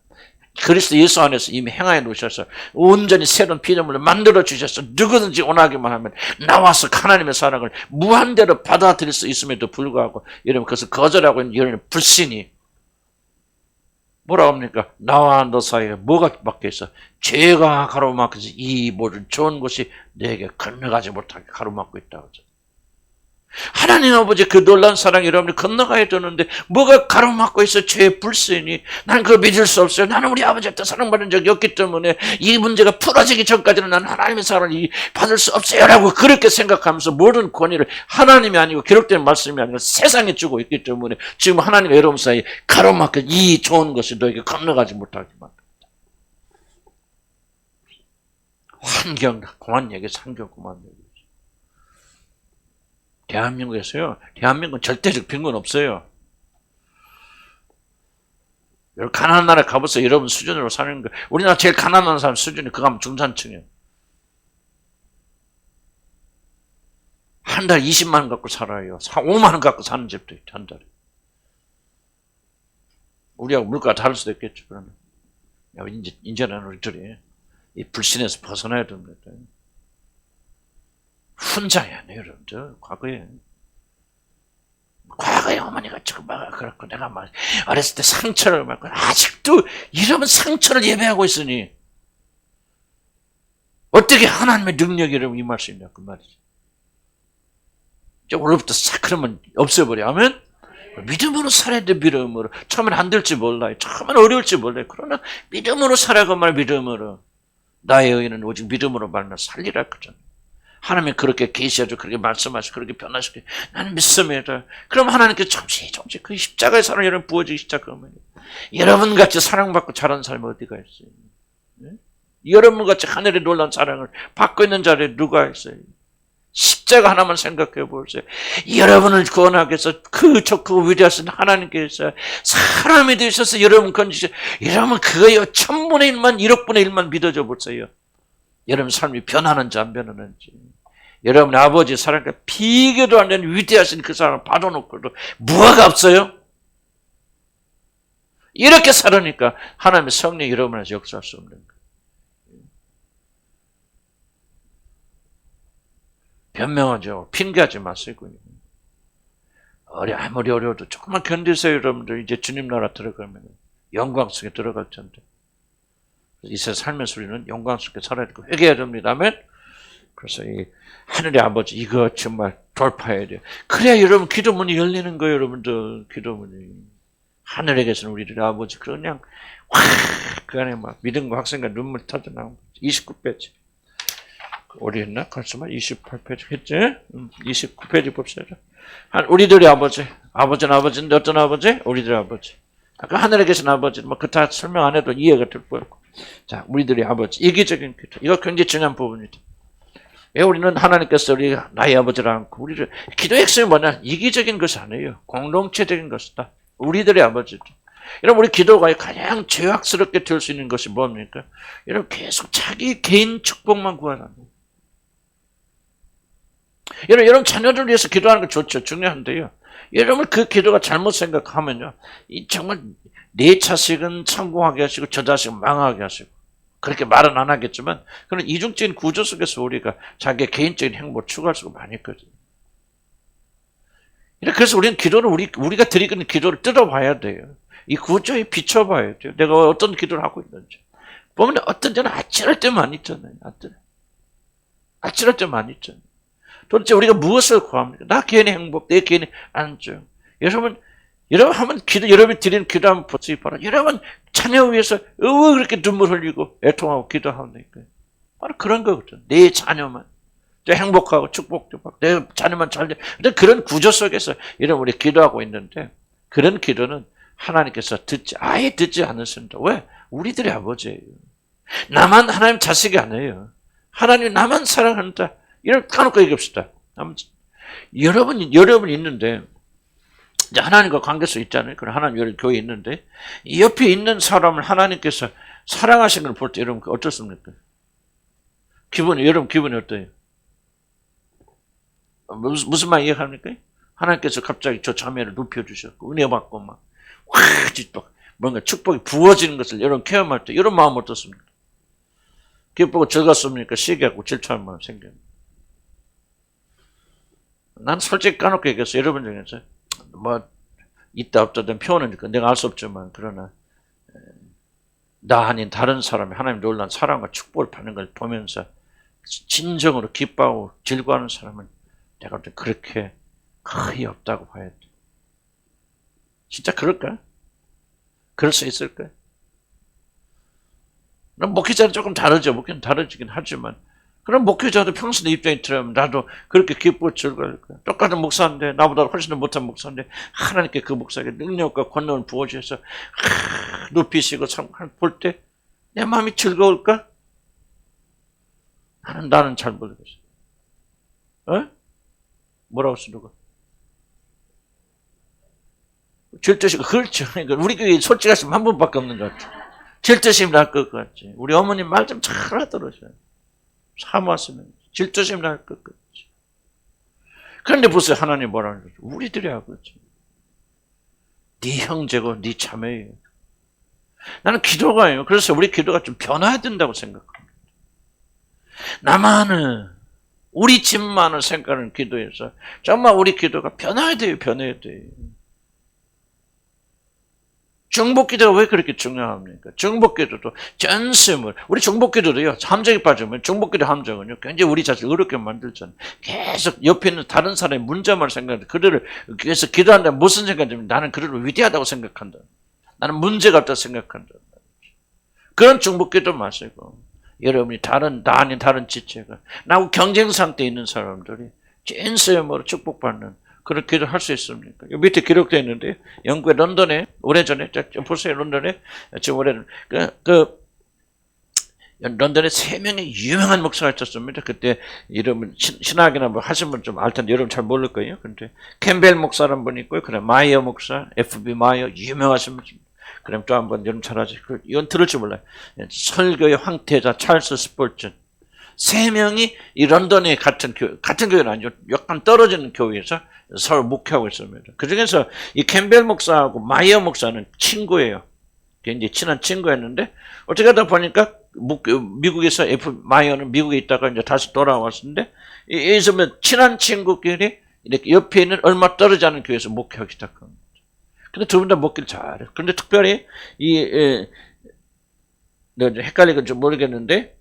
그리스도 예수 안에서 이미 행하여 놓으셔서 온전히 새로운 피조물을 만들어 주셔서 누구든지 원하기만 하면 나와서 하나님의 사랑을 무한대로 받아들일 수 있음에도 불구하고 여러분 그것을 거절하고 있는 여러분의 불신이 뭐라고 합니까? 나와 너 사이에 뭐가 막혀 있어? 죄가 가로막혀서 이 모든 좋은 것이 내게 건너가지 못하게 가로막고 있다고 하죠. 하나님 아버지 그 놀라운 사랑 여러분이 건너가야 되는데 뭐가 가로막고 있어? 죄의 불신이. 나는 그거 믿을 수 없어요. 나는 우리 아버지한테 사랑받은 적이 없기 때문에 이 문제가 풀어지기 전까지는 나는 하나님의 사랑을 받을 수 없어요 라고 그렇게 생각하면서 모든 권위를 하나님이 아니고 기록된 말씀이 아니라 세상에 주고 있기 때문에 지금 하나님과 여러분 사이에 가로막혀 이 좋은 것이 너에게 건너가지 못하게 만듭니다. 환경 그만 얘기해서 환경 그만 얘기해서 대한민국에서요. 대한민국은 절대적 빈곤 없어요. 여러분 가난한 나라 가보세요. 여러분 수준으로 사는 거. 우리나라 제일 가난한 사람 수준이 그거 하면 중산층이에요. 한 달 20만 원 갖고 살아요. 5만 원 갖고 사는 집도 있죠. 한 달에. 우리하고 물가가 다를 수도 있겠죠. 그러면 이제는 우리들이 이 불신에서 벗어나야 됩니다. 혼자야, 여러분들. 과거에 어머니가 지금 막 그렇고 내가 막 어렸을 때 상처를 받고 아직도 이러면 상처를 예배하고 있으니 어떻게 하나님의 능력이 여러분 임할 수 있냐 그 말이지. 오늘부터 싹 그러면 없애버려. 아멘? 믿음으로 살아야 돼, 믿음으로. 처음엔 안 될지 몰라요. 처음엔 어려울지 몰라요. 그러나 믿음으로 살아가 말 믿음으로. 나의 의인은 오직 믿음으로 말면 살리라 그러잖아요. 하나님이 그렇게 계시하죠. 그렇게 말씀하시고 그렇게 변화시켜. 나는 믿습니다. 그럼 하나님께서 잠시 그 십자가의 사랑 여러분 부어지기 시작하면 여러분 같이 사랑받고 자란 사람이 어디가 있어요? 네? 여러분 같이 하늘의 놀라운 사랑을 받고 있는 자리에 누가 있어요? 십자가 하나만 생각해 보세요. 여러분을 구원하기 위해서 그 위대하신 하나님께서 사람이 되셔서 여러분 건지셔. 여러분 그거요. 1000분의 1만 1억분의 1만 믿어줘 보세요. 여러분 삶이 변하는지 안 변하는지. 여러분 아버지 사랑과 비교도 안 되는 위대하신 그 사랑을 받아놓고도 무화가 없어요? 이렇게 살으니까 하나님의 성령이 여러분에서 역사할 수 없는 거예요. 변명하죠. 핑계하지 마시고요. 아무리 어려워도 조금만 견디세요, 여러분들. 이제 주님 나라 들어가면 영광 속에 들어갈 텐데. 이 세상 살면서 우리는 영광 속에 살아야 되고 회개해야 됩니다. 아멘. 그래서 이 하늘의 아버지 이거 정말 돌파해야 돼요. 그래야 여러분 기도문이 열리는 거예요, 여러분들. 기도문이. 하늘에 계신 우리들의 아버지 그냥 그 안에 막 믿음과 확신과 눈물 터져나오고 29페이지. 어디 했나? 글쎄만 28페이지 했지? 29페이지 봅시다. 우리들의 아버지. 아버지는 아버지인데 어떤 아버지? 우리들의 아버지. 아까 하늘에 계신 아버지. 뭐 그 다 설명 안 해도 이해가 될 거고. 자, 우리들의 아버지. 이기적인 기도. 이거 굉장히 중요한 부분이다. 왜 우리는 하나님께서 우리 나의 아버지를 안고 우리를 기도의 핵심이 뭐냐? 이기적인 것이 아니에요. 공동체적인 것이다. 우리들의 아버지다. 여러분 우리 기도가 가장 죄악스럽게 될 수 있는 것이 뭡니까? 여러분 계속 자기 개인 축복만 구하는 거예요. 여러분 자녀들 위해서 기도하는 거 좋죠. 중요한데요. 여러분 그 기도가 잘못 생각하면요. 정말 내 자식은 성공하게 하시고 저 자식은 망하게 하시고 그렇게 말은 안 하겠지만 그런 이중적인 구조 속에서 우리가 자기의 개인적인 행복을 추구할 수가 많이 있거든요. 그래서 우리는 기도를 우리가 드리는 기도를 뜯어봐야 돼요. 이 구조에 비춰봐야 돼요. 내가 어떤 기도를 하고 있는지. 보면 어떤 때는 아찔할 때 많이 있잖아요. 아찔할 때 많이 있잖아요. 도대체 우리가 무엇을 구합니까? 나 개인의 행복, 내 개인의 안정. 여러분 한번 여러분이 드리는 기도 한번 보세요. 바로 여러분 자녀 위해서 그렇게 눈물 흘리고 애통하고 기도하니까 바로 그런 거거든. 내 자녀만 행복하고 축복도 받고 내 자녀만 잘 돼. 근데 그런 구조 속에서 여러분 우리 기도하고 있는데 그런 기도는 하나님께서 아예 듣지 않으신다. 왜? 우리들의 아버지예요. 나만 하나님 자식이 아니에요. 하나님 나만 사랑한다. 이런 까놓고 얘기합시다. 여러분 있는데 이제 하나님과 관계성 있잖아요. 그럼 하나님 여기 교회에 있는데 이 옆에 있는 사람을 하나님께서 사랑하신 걸 볼 때 여러분 어떻습니까? 여러분 기분이 어때요? 무슨 말 이해합니까? 하나님께서 갑자기 저 자매를 눕혀주셨고 은혜 받고 막 뭔가 축복이 부어지는 것을 여러분 체험할 때 이런 마음 어떻습니까? 기쁘고 즐겁습니까? 시기하고 질투하는 마음 생겨요. 난 솔직히 까놓고 얘기해서 여러분 중에서 뭐 있다 없다 된 표현은 내가 알 수 없지만 그러나 나 아닌 다른 사람이 하나님 놀란 사랑과 축복을 받는 걸 보면서 진정으로 기뻐하고 즐거워하는 사람은 내가 볼 때 그렇게 거의 없다고 봐야 돼. 진짜 그럴까? 그럴 수 있을까? 목회자는 조금 다르죠. 목회는 다르긴 하지만 그럼 목회자도 평소 내 입장에 들으면 나도 그렇게 기쁘고 즐거울 거야. 똑같은 목사인데 나보다 훨씬 더 못한 목사인데 하나님께 그 목사에게 능력과 권능을 부어주셔서 높이시고 볼 때 내 마음이 즐거울까? 나는 잘 모르겠어. 어? 뭐라고 써 누가? 질투심 그렇죠. 우리 교회 솔직하시면 한 분밖에 없는 것 같아. 질투심 날 것 같지. 우리 어머님 말 좀 잘하더라고요. 사모하시면 질투심 날 것 같지. 그런데 보세요. 하나님 뭐라는 거죠? 우리들이 아버지. 네 형제고 네 자매예요. 나는 기도가요. 그래서 우리 기도가 좀 변화해야 된다고 생각합니다. 나만은 우리 집만을 생각하는 기도에서 정말 우리 기도가 변화해야 돼요. 변해야 돼요. 중보기도가 왜 그렇게 중요합니까? 중보기도도 전심을, 우리 중보기도도요, 함정에 빠지면, 중보기도 함정은요, 굉장히 우리 자신을 어렵게 만들잖아요. 계속 옆에 있는 다른 사람의 문제만 생각하는데, 그들을 위해서 기도한다. 무슨 생각이냐면, 나는 그들을 위대하다고 생각한다. 나는 문제가 없다고 생각한다. 그런 중보기도 마시고, 여러분이 나 아닌 다른 지체가, 나하고 경쟁 상태에 있는 사람들이 전심으로 축복받는 그런 기도를 할 수 있습니까? 요 밑에 기록되어 있는데, 영국의 런던에, 오래전에, 보세요, 런던에, 지금 런던에 3명의 유명한 목사가 있었습니다. 그때 이름은 신학이나 뭐 하신 분 좀 알 텐데, 여러분 잘 모를 거예요. 근데, 캠벨 목사라는 분이 있고요. 그다음 마이어 목사, FB 마이어, 유명하신 분. 그럼 또 한 번 여러분 잘 아시죠? 이건 들을지 몰라요. 설교의 황태자 찰스 스폴튼. 3명이 이 런던의 같은 교회는 아니죠. 약간 떨어지는 교회에서 서로 목회하고 있습니다. 그 중에서 이 캠벨 목사하고 마이어 목사는 친구예요. 굉장히 친한 친구였는데, 어떻게 하다 보니까 미국에서 마이어는 미국에 있다가 이제 다시 돌아왔는데, 여기서 친한 친구끼리 이렇게 옆에 있는 얼마 떨어지지 않은 교회에서 목회하기 시작합니다. 근데 두 분 다 목회를 잘해요. 그런데 특별히 헷갈리건 좀 모르겠는데,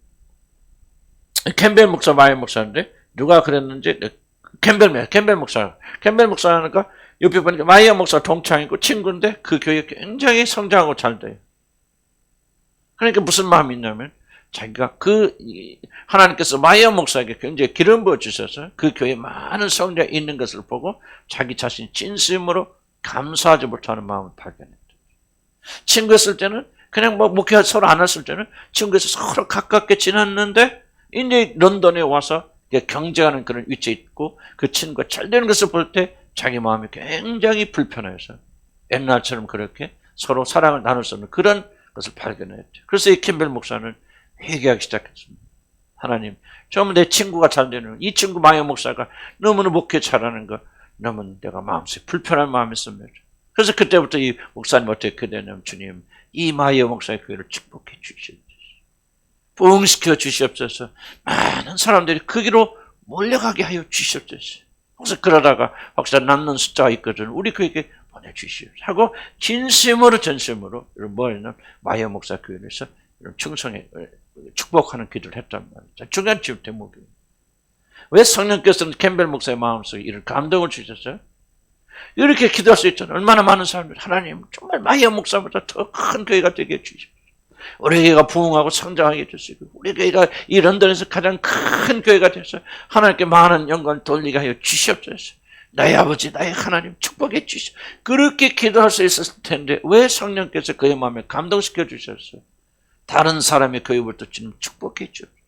캠벨 목사, 마이어 목사인데, 누가 그랬는지, 캠벨 목사니까, 옆에 보니까 마이어 목사 동창이고 친구인데, 그 교회 굉장히 성장하고 잘 돼요. 그러니까 무슨 마음이 있냐면, 자기가 하나님께서 마이어 목사에게 굉장히 기름 부어 주셔서 그 교회에 많은 성장이 있는 것을 보고, 자기 자신이 진심으로 감사하지 못하는 마음을 발견했다. 친구였을 때는, 그냥 목회 서로 안 했을 때는, 친구에서 서로 가깝게 지냈는데, 이제 런던에 와서 경쟁하는 그런 위치에 있고 그 친구가 잘 되는 것을 볼 때 자기 마음이 굉장히 불편해서 옛날처럼 그렇게 서로 사랑을 나눌 수 없는 그런 것을 발견했죠. 그래서 이 캠벨 목사는 회개하기 시작했습니다. 하나님, 처음 내 친구가 잘 되는 이 친구 마이어 목사가 너무나 목회 잘하는 거 너무 내가 마음속에 불편한 마음이 있습니다. 그래서 그때부터 이 목사님 어떻게 되냐면 주님, 이 마이어 목사의 교회를 축복해 주시옵소서. 부흥시켜 주시옵소서. 많은 사람들이 그 길로 몰려가게 하여 주시옵소서. 혹시 그러다가 혹시 남는 숫자가 있거든 우리 그에게 보내주시옵소서 하고 진심으로 전심으로 뭐냐면 마이어 목사 교회에서 충성에 축복하는 기도를 했단 말이죠. 중요한 지금 대목이에요. 왜 성령께서는 캠벨 목사의 마음속에 이런 감동을 주셨어요? 이렇게 기도할 수 있잖아요. 얼마나 많은 사람들이 하나님 정말 마이어 목사보다 더 큰 교회가 되게 해주십시오. 우리 교회가 부흥하고 성장하게 해주시고 우리 교회가 이 런던에서 가장 큰 교회가 돼서 하나님께 많은 영광을 돌리게 하여 주시옵소서. 나의 아버지 나의 하나님 축복해 주시옵소서. 그렇게 기도할 수 있었을 텐데 왜 성령께서 그의 마음에 감동시켜 주셨어요? 다른 사람의 교회부터 지금 축복해 주옵소서.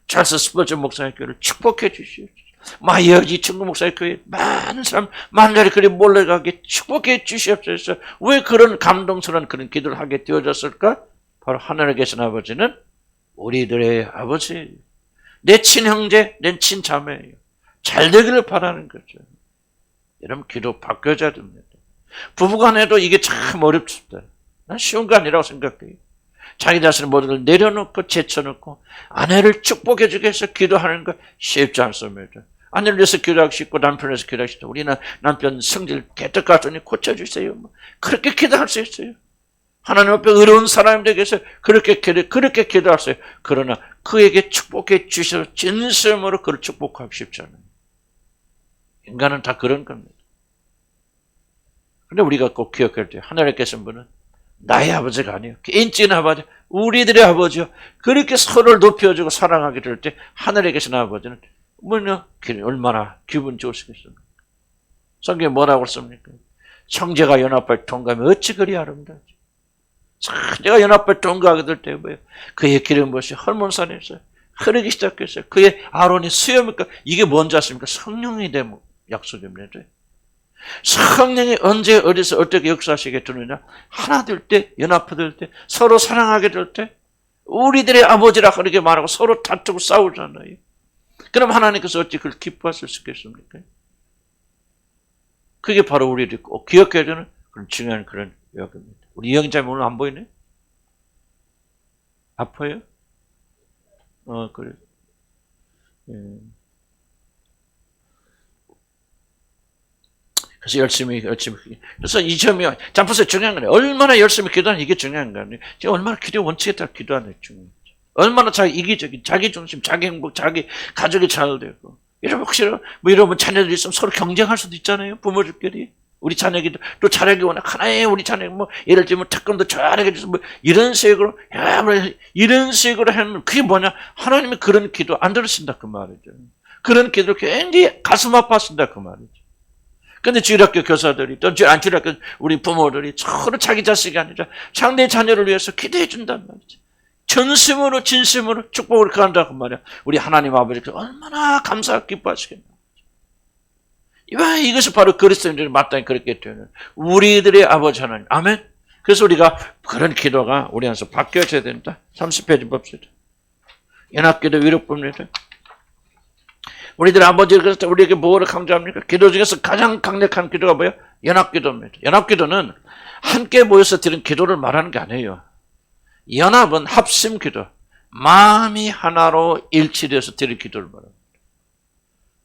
찰스 스포츠 목사의 교회를 축복해 주시옵소서. 마이어지 친구 목사의 교회 많은 사람 만날에 그리 몰려가게 축복해 주시옵소서. 왜 그런 감동스러운 그런 기도를 하게 되어졌을까? 바로 하늘에 계신 아버지는 우리들의 아버지, 내 친형제, 내 친자매예요. 잘 되기를 바라는 거죠. 여러분 기도 바뀌어져야 됩니다. 부부간에도 이게 참 어렵습니다. 난 쉬운 거 아니라고 생각해요. 자기 자신의 모든 걸 내려놓고 제쳐놓고 아내를 축복해 주기 위해서 기도하는 거 쉽지 않습니다. 아내를 위해서 기도하기 쉽고 남편을 위해서 기도하기 쉽고 우리는 남편 성질 개떡 같으니 고쳐주세요. 그렇게 기도할 수 있어요. 하나님 앞에 의로운 사람이 되기 위해서 그렇게 기도할 수 있어요. 그러나 그에게 축복해 주셔서 진심으로 그를 축복하기 쉽지 않아요. 인간은 다 그런 겁니다. 근데 우리가 꼭 기억해야 돼요. 하늘에 계신 분은 나의 아버지가 아니에요. 개인적인 아버지, 우리들의 아버지요. 그렇게 서로를 높여주고 사랑하게 될 때 하늘에 계신 아버지는 얼마나 기분 좋으시겠습니까? 성경에 뭐라고 씁니까? 형제가 연합할 동감이 어찌 그리 아름다운지. 내가 연합할 동감하게 될 때 뭐예요? 그의 기름 부으시 헐몬산에서 흐르기 시작했어요. 그의 아론이 수염이니까 이게 뭔지 아십니까? 성령이 되면 약속입니다. 성령이 언제 어디서 어떻게 역사하시게 되느냐? 하나 될 때, 연합될 때, 서로 사랑하게 될 때, 우리들의 아버지라 그렇게 말하고 서로 다투고 싸우잖아요. 그럼 하나님께서 어찌 그걸 기뻐하실 수 있겠습니까? 그게 바로 우리들이 꼭 기억해야 되는 그런 중요한 그런 이야기입니다. 우리 영자님 오늘 안 보이네? 아파요? 그래. 그래서 열심히. 그래서 이 점이, 자, 보세요. 중요한 거예요. 얼마나 열심히 기도하는 이게 중요한 거예요. 지금 얼마나 기도 원칙에 따라 기도하는 게 중요해요. 얼마나 이기적인, 자기 중심, 자기 행복, 자기 가족이 잘 되고. 이러면 혹시, 이러면 자녀들이 있으면 서로 경쟁할 수도 있잖아요. 부모들끼리. 우리 자녀기도 또 잘하기 원해. 하나의 우리 자녀, 예를 들면 태권도 잘하게 해서 이런 식으로, 이런 식으로 하면 그게 뭐냐? 하나님이 그런 기도 안 들으신다. 그 말이죠. 그런 기도를 굉장히 가슴 아파하신다. 그 말이죠. 근데 주일학교 교사들이 또 주일학교 우리 부모들이 서로 자기 자식이 아니라 상대 자녀를 위해서 기도해 준단 말이죠. 전심으로 진심으로 축복을 가한다고 말이야. 우리 하나님 아버지께 얼마나 감사하고 기뻐하시겠나. 이것이 바로 그리스도인들이 마땅히 그렇게 되는 우리들의 아버지 하나님. 아멘. 그래서 우리가 그런 기도가 우리 안에서 바뀌어져야 된다. 30페이지 봅시다. 연합기도 위로법입니다. 우리들 아버지가 우리에게 뭐를 강조합니까? 기도 중에서 가장 강력한 기도가 뭐예요? 연합기도입니다. 연합기도는 함께 모여서 드리는 기도를 말하는 게 아니에요. 연합은 합심기도, 마음이 하나로 일치되어서 드릴 기도를 말합니다.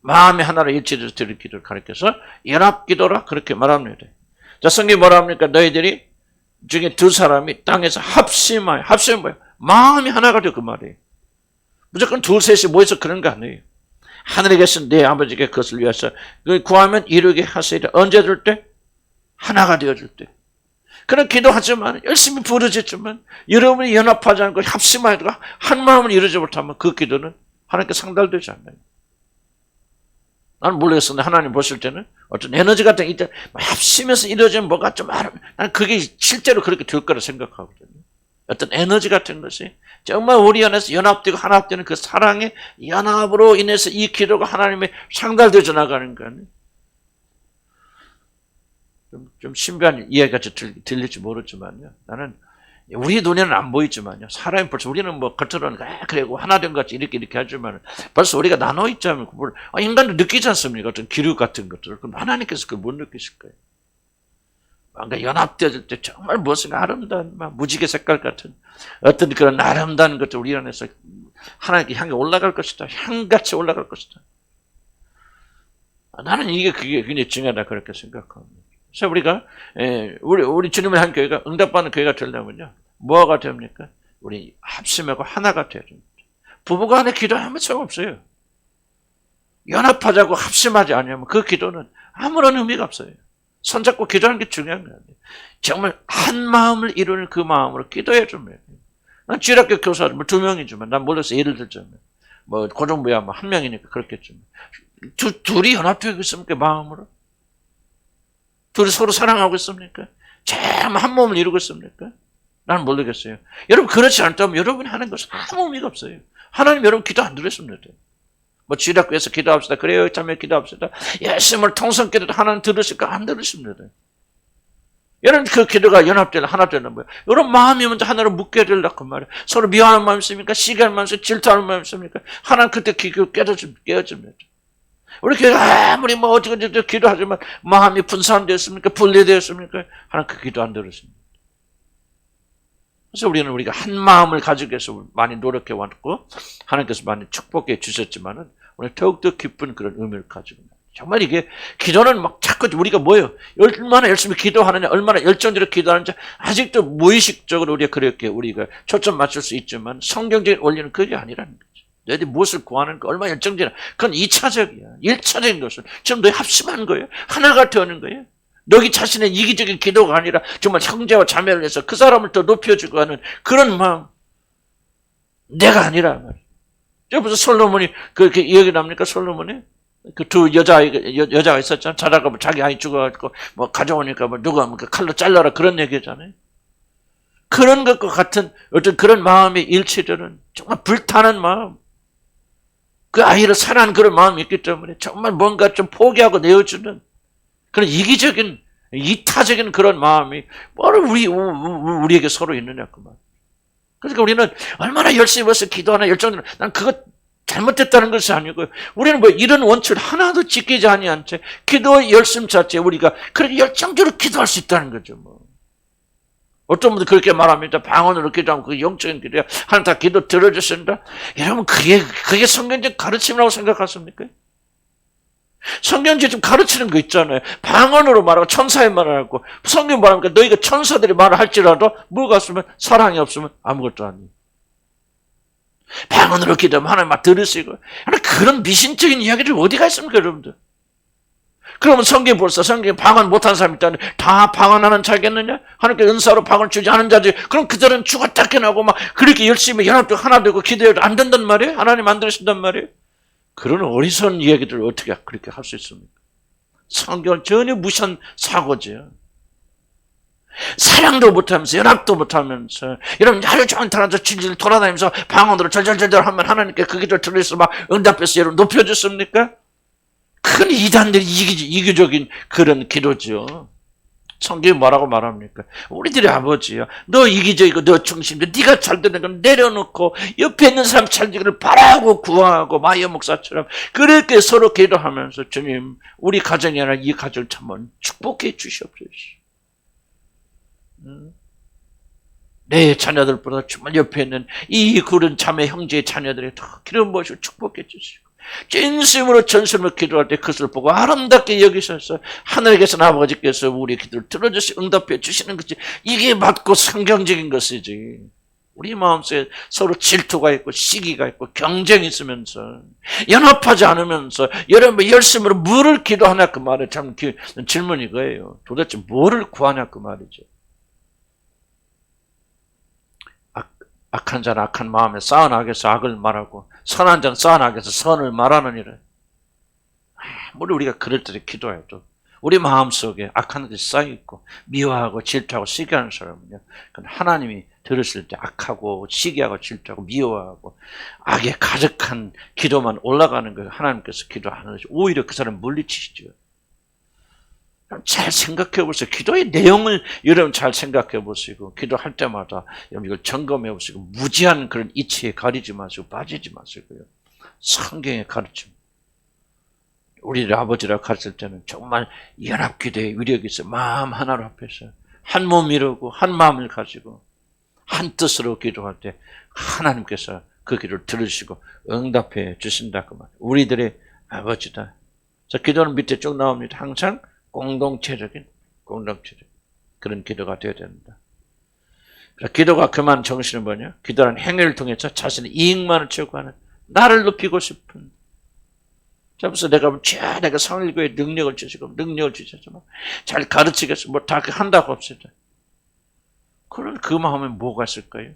마음이 하나로 일치되어서 드릴 기도를 가르쳐서 연합기도라 그렇게 말합니다. 자, 성경이 뭐라 합니까? 너희들이 중에 두 사람이 땅에서 합심하여, 합심은 뭐예요? 마음이 하나가 되고 그 말이에요. 무조건 둘, 셋이 모여서 그런 거 아니에요. 하늘에 계신 내 아버지께 그것을 위해서 구하면 이루게 하시리라. 언제 될 때? 하나가 되어줄 때. 그런 기도하지만 열심히 부르짖지만 여러분이 연합하지 않고 합심하여가 한 마음을 이루지 못하면 그 기도는 하나님께 상달되지 않아요. 나는 모르겠었는데 하나님 보실 때는 어떤 에너지 같은 게 있다. 합심해서 이루어지면 뭐가 좀 나는 그게 실제로 그렇게 될 거라 생각하거든요. 어떤 에너지 같은 것이 정말 우리 안에서 연합되고 하나되는 그 사랑의 연합으로 인해서 이 기도가 하나님의 상달되어 나가는 거 아니에요. 좀 신비한 이야기가 들릴지 모르지만요. 나는 우리 눈에는 안 보이지만요. 사람이 벌써 우리는 뭐 겉으로는 그래고 하나 된 것 같이 이렇게 하지만 벌써 우리가 나눠 있자면 그걸 인간도 느끼지 않습니까? 어떤 기류 같은 것들을. 그럼 하나님께서 그걸 못 느끼실 거예요. 뭔가 연합되어질 때 정말 무엇인가 아름다운 무지개 색깔 같은 어떤 그런 아름다운 것들 우리 안에서 하나님께 향해 올라갈 것이다. 향같이 올라갈 것이다. 나는 그게 굉장히 중요하다 그렇게 생각합니다. 그래서 우리가 우리 주님의 한 교회가 응답받는 교회가 되려면요. 뭐가 됩니까? 우리 합심하고 하나가 되어야 됩니다. 부부간에 기도하면 소용없어요. 연합하자고 합심하지 않으면 그 기도는 아무런 의미가 없어요. 손잡고 기도하는 게 중요한 거예요. 정말 한 마음을 이루는 그 마음으로 기도해 줍니다. 난 주일학교 교사 2명이지만 난 몰라서 예를 들자면 고정부야 1명이니까 그렇겠지만 둘이 연합되고 있습니까? 마음으로? 둘이 서로 사랑하고 있습니까? 정말 한 몸을 이루고 있습니까? 나는 모르겠어요. 여러분 그렇지 않다면 여러분이 하는 것은 아무 의미가 없어요. 하나님 여러분 기도 안 들으십니다. 주일학교에서 기도합시다. 그래요. 참여 기도합시다. 예수님을 통성기도도 하나님 들으실까? 안 들으십니다. 여러분 그 기도가 연합되는 하나 되는 거예요. 여러분 마음이 먼저 하나로 묶여야 되려고 말이에요. 서로 미워하는 마음이 있습니까? 시기하는 마음이 있습니까? 질투하는 마음이 있습니까? 하나님 그때 깨어집니다. 우리 교회가 아무리 어떻게 기도하지만 마음이 분산되었습니까? 분리되었습니까? 하나님 그 기도 안 들으십니다. 그래서 우리가 한 마음을 가지기 위해서 많이 노력해 왔고 하나님께서 많이 축복해 주셨지만은 오늘 더욱더 기쁜 그런 의미를 가지고 정말 이게 기도는 자꾸 우리가 얼마나 열심히 기도하느냐 얼마나 열정적으로 기도하는지 아직도 무의식적으로 우리가 초점 맞출 수 있지만 성경적인 원리는 그게 아니라는 거죠. 너희들이 무엇을 구하는 거 얼마나 열정적이야. 그건 2차적이야. 1차적인 것은 지금 너희 합심한 거예요. 하나가 되는 거예요. 너희 자신의 이기적인 기도가 아니라 정말 형제와 자매를 위해서 그 사람을 더 높여주고 하는 그런 마음. 내가 아니라 말이야. 무슨 솔로몬이 그렇게 이야기 납니까? 솔로몬이? 그 두 여자가 있었잖아. 자다가 자기 아이 죽어가지고 가져오니까 누가 칼로 잘라라 그런 얘기잖아요. 그런 것과 같은 어떤 그런 마음의 일치들은 정말 불타는 마음. 그 아이를 사랑하는 그런 마음이 있기 때문에 정말 뭔가 좀 포기하고 내어주는 그런 이기적인, 이타적인 그런 마음이 뭐를 우리에게 서로 있느냐 그 말. 그러니까 우리는 얼마나 열심히 해서 기도하나 열정으로 난 그거 잘못됐다는 것이 아니고요. 우리는 이런 원칙을 하나도 지키지 아니한 채 기도의 열심 자체에 우리가 그렇게 열정적으로 기도할 수 있다는 거죠. 어떤 분들 그렇게 말합니다. 방언으로 기도하면 그게 영적인 기도야. 하나님 다 기도 들어주신다. 여러분 그게 성경적 가르침이라고 생각하십니까? 성경에 좀 가르치는 거 있잖아요. 방언으로 말하고 천사의 말을 하고 성경 말하니까 너희가 천사들이 말을 할지라도 뭐가 없으면 사랑이 없으면 아무것도 아니에요. 방언으로 기도하면 하나님 막 들으시고 그런 미신적인 이야기를 어디가 있습니까 여러분들? 그러면 성경에 방언 못한 사람이 있다는데 다 방언하는 자겠느냐? 하나님께 은사로 방언을 주지 않은 자지. 그럼 그들은 죽었다 깨나고 막 그렇게 열심히 연합도 하나 되고 기도해도 안 된단 말이에요? 하나님 안 들으신단 말이에요? 그런 어리석은 이야기들을 어떻게 그렇게 할 수 있습니까? 성경을 전혀 무시한 사고죠. 사랑도 못하면서 연합도 못하면서 여러분 하루 종일 돌아다니면서 질질 돌아다니면서 방언으로 절절절절 하면 하나님께 그 기도를 들으셔서 막 응답해서 여러분 높여줬습니까? 큰 이단들이 이기적인 그런 기도죠. 성경이 뭐라고 말합니까? 우리들의 아버지야. 너 이기적이고 너 중심돼. 네가 잘 되는 건 내려놓고 옆에 있는 사람 잘 되기를 바라고 구하고 마이어 목사처럼 그렇게 서로 기도하면서 주님 우리 가정이 아니라 이 가정을 참 축복해 주시옵소서. 내 자녀들보다 정말 옆에 있는 이 그런 자매 형제의 자녀들이 더 기름 부으시고 축복해 주시고 진심으로 전심으로 기도할 때 그것을 보고 아름답게 여기셔서 하늘에 계신 아버지께서 우리 기도를 들어주시고 응답해 주시는 것이 이게 맞고 성경적인 것이지. 우리 마음속에 서로 질투가 있고 시기가 있고 경쟁이 있으면서 연합하지 않으면서 여러분 열심으로 뭐를 기도하냐 그 말에 참 질문이 이거예요. 도대체 뭐를 구하냐 그 말이죠. 악한 자는 악한 마음에 쌓은 악에서 악을 말하고 선한 자는 쌓은 악에서 선을 말하느니라. 아무리 우리가 그럴 때 기도해도 우리 마음속에 악한 것이 쌓여있고 미워하고 질투하고 시기하는 사람은요, 그건 하나님이 들으실 때 악하고 시기하고 질투하고 미워하고 악에 가득한 기도만 올라가는 거예요. 하나님께서 기도하는 것이 오히려 그 사람 물리치시죠. 잘 생각해 보세요. 기도의 내용을 여러분 잘 생각해 보시고 기도할 때마다 여러분 이걸 점검해 보시고 무지한 그런 이치에 가리지 마시고 빠지지 마시고요. 성경의 가르침. 우리 아버지라고 가르칠 때는 정말 연합기도의 위력이 있어요. 마음 하나로 합해서 한 몸이라고 한 마음을 가지고 한 뜻으로 기도할 때 하나님께서 그 기도를 들으시고 응답해 주신다 그 말. 우리들의 아버지다. 자, 기도는 밑에 쭉 나옵니다. 항상 공동체적인 그런 기도가 되어야 된다. 기도가 그만 정신은 뭐냐? 기도는 행위를 통해서 자신의 이익만을 추구하는 나를 높이고 싶은. 자, 벌써 내가 성일교회 능력을 주시고 능력을 주셔서 잘 가르치겠어. 뭐 다 한다고 합시다. 그런 그 마음에 뭐가 있을까요?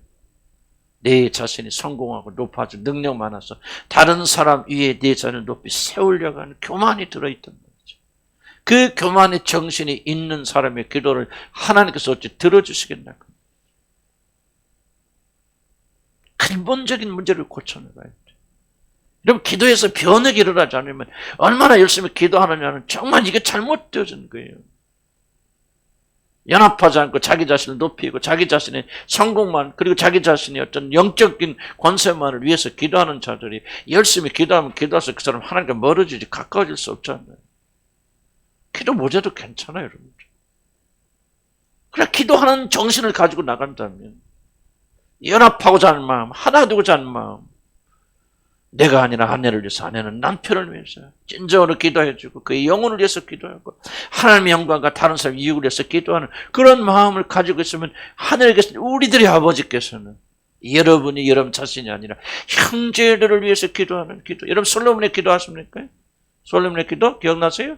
내 자신이 성공하고 높아져 능력 많아서 다른 사람 위에 내 자신을 높이 세우려고 하는 교만이 들어있단 말이죠. 그 교만의 정신이 있는 사람의 기도를 하나님께서 어찌 들어주시겠나. 근본적인 문제를 고쳐내봐야 돼. 여러분 기도에서 변혁이 일어나지 않으면 얼마나 열심히 기도하느냐는 정말 이게 잘못되어진 거예요. 연합하지 않고 자기 자신을 높이고 자기 자신의 성공만 그리고 자기 자신의 어떤 영적인 권세만을 위해서 기도하는 자들이 열심히 기도하면 기도해서 그 사람 하나님과 멀어지지 가까워질 수 없잖아요. 기도 못해도 괜찮아요, 여러분. 그래 기도하는 정신을 가지고 나간다면 연합하고자 하는 마음, 하나 되고자 하는 마음, 내가 아니라 아내를 위해서, 아내는 남편을 위해서 진정으로 기도해주고 그의 영혼을 위해서 기도하고 하나님의 영광과 다른 사람 이익을 위해서 기도하는 그런 마음을 가지고 있으면 하늘에 계신 우리들의 아버지께서는 여러분이 여러분 자신이 아니라 형제들을 위해서 기도하는 기도. 여러분 솔로몬의 기도 하십니까? 솔로몬의 기도 기억나세요?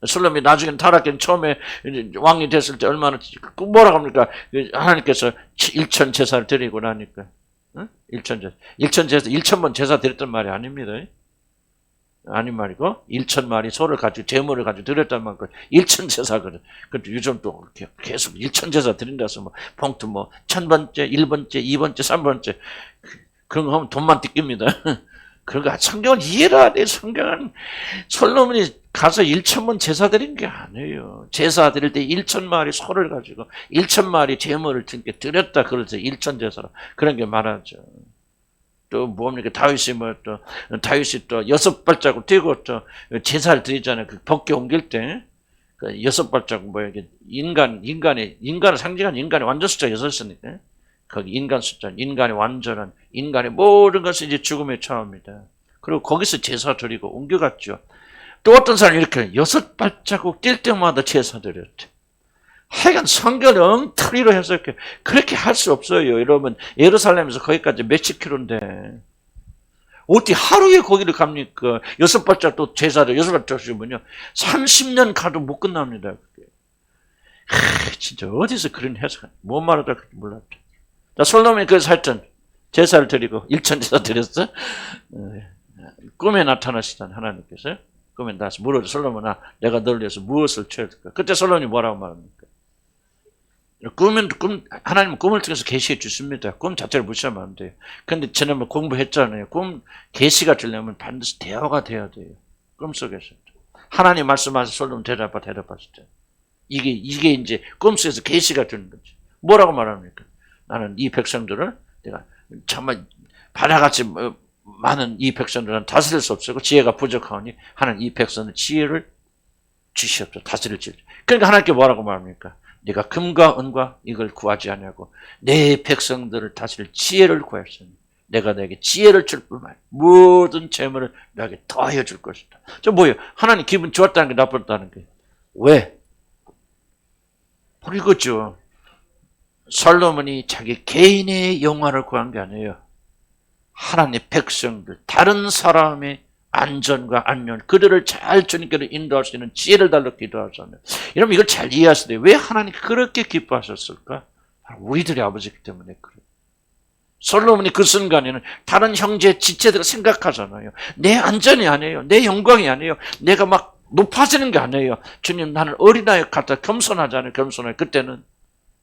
솔로몬이 나중에 타락한 처음에 왕이 됐을 때 얼마나 뭐라고 합니까? 하나님께서 1천 제사를 드리고 나니까 1천 제사. 1천번 제사 드렸단 말이 아닙니다. 아닌 말이고 1,000마리 소를 가지고 제물을 가지고 드렸단 말이고 1천 제사거든. 근데 요즘 또 계속 1천 제사 드린다 해서 뭐 봉투 뭐 1000번째, 1번째, 2번째, 3번째 그런 거 하면 돈만 뜯깁니다. 그러니까 성경을 이해를 해야 돼. 성경은 솔로몬이 가서 1,000번 제사 드린 게 아니에요. 제사 드릴 때 1,000마리 소를 가지고 1,000마리 제물을 드렸다. 그러죠. 1천 제사로. 그런 게 말하죠. 또 뭡니까? 다윗이 다윗이 또 6발자국 뛰고 또 제사를 드리잖아요. 그 법궤 옮길 때. 그 6발자국 인간을 상징하는 인간의 완전 숫자 6이니까. 거기 인간 숫자, 인간의 완전한, 인간의 모든 것이 이제 죽음에 처합니다. 그리고 거기서 제사 드리고 옮겨갔죠. 또 어떤 사람이 이렇게 6발자국 뛸 때마다 제사 드렸대. 하여간 성결 엉터리로 해서 그렇게 할 수 없어요. 이러면 예루살렘에서 거기까지 몇십 킬로인데 어떻게 하루에 거기를 갑니까? 6발자국 또 제사를 6발자국 주면요 30년 가도 못 끝납니다. 진짜 어디서 그런 해석, 뭔 말을 할지 몰랐죠. 자, 솔로몬이 그래서 하여튼 제사를 드리고 일천제사 드렸어. 꿈에 나타나시던 하나님께서 꿈에 나서 물어줘. 솔로몬아, 내가 너를 위해서 무엇을 취해야 될까? 그때 솔로몬이 뭐라고 말합니까? 하나님은 꿈을 통해서 계시해 주십니다. 꿈 자체를 무시하면 안 돼요. 근데 지난번 공부했잖아요. 꿈 계시가 되려면 반드시 대화가 돼야 돼요. 꿈속에서. 하나님 말씀하셔서 솔로몬 대답하실 때. 이게 이제 꿈속에서 계시가 되는 거지. 뭐라고 말합니까? 나는 이 백성들을 내가 정말 바다같이 많은 이 백성들은 다스릴 수 없고 지혜가 부족하니 하나님 이 백성은 지혜를 주시옵소서. 다스릴 지혜. 그러니까 하나님께 뭐라고 말합니까? 네가 금과 은과 이걸 구하지 않냐고 내 백성들을 다스릴 지혜를 구하였으니 내가 너에게 지혜를 줄 뿐만 모든 재물을 너에게 더하여 줄 것이다. 저 뭐예요? 하나님 기분 좋았다는 게 나빴다는 게 왜? 이거죠. 솔로몬이 자기 개인의 영화를 구한 게 아니에요. 하나님의 백성들, 다른 사람의 안전과 안녕, 그들을 잘 주님께로 인도할 수 있는 지혜를 달라 기도하잖아요. 여러분 이걸 잘 이해하셔야 돼요. 왜 하나님 그렇게 기뻐하셨을까? 우리들의 아버지이기 때문에 그래요. 솔로몬이 그 순간에는 다른 형제, 지체들을 생각하잖아요. 내 안전이 아니에요. 내 영광이 아니에요. 내가 막 높아지는 게 아니에요. 주님 나는 어린아이 같아 겸손하잖아요. 겸손해. 그때는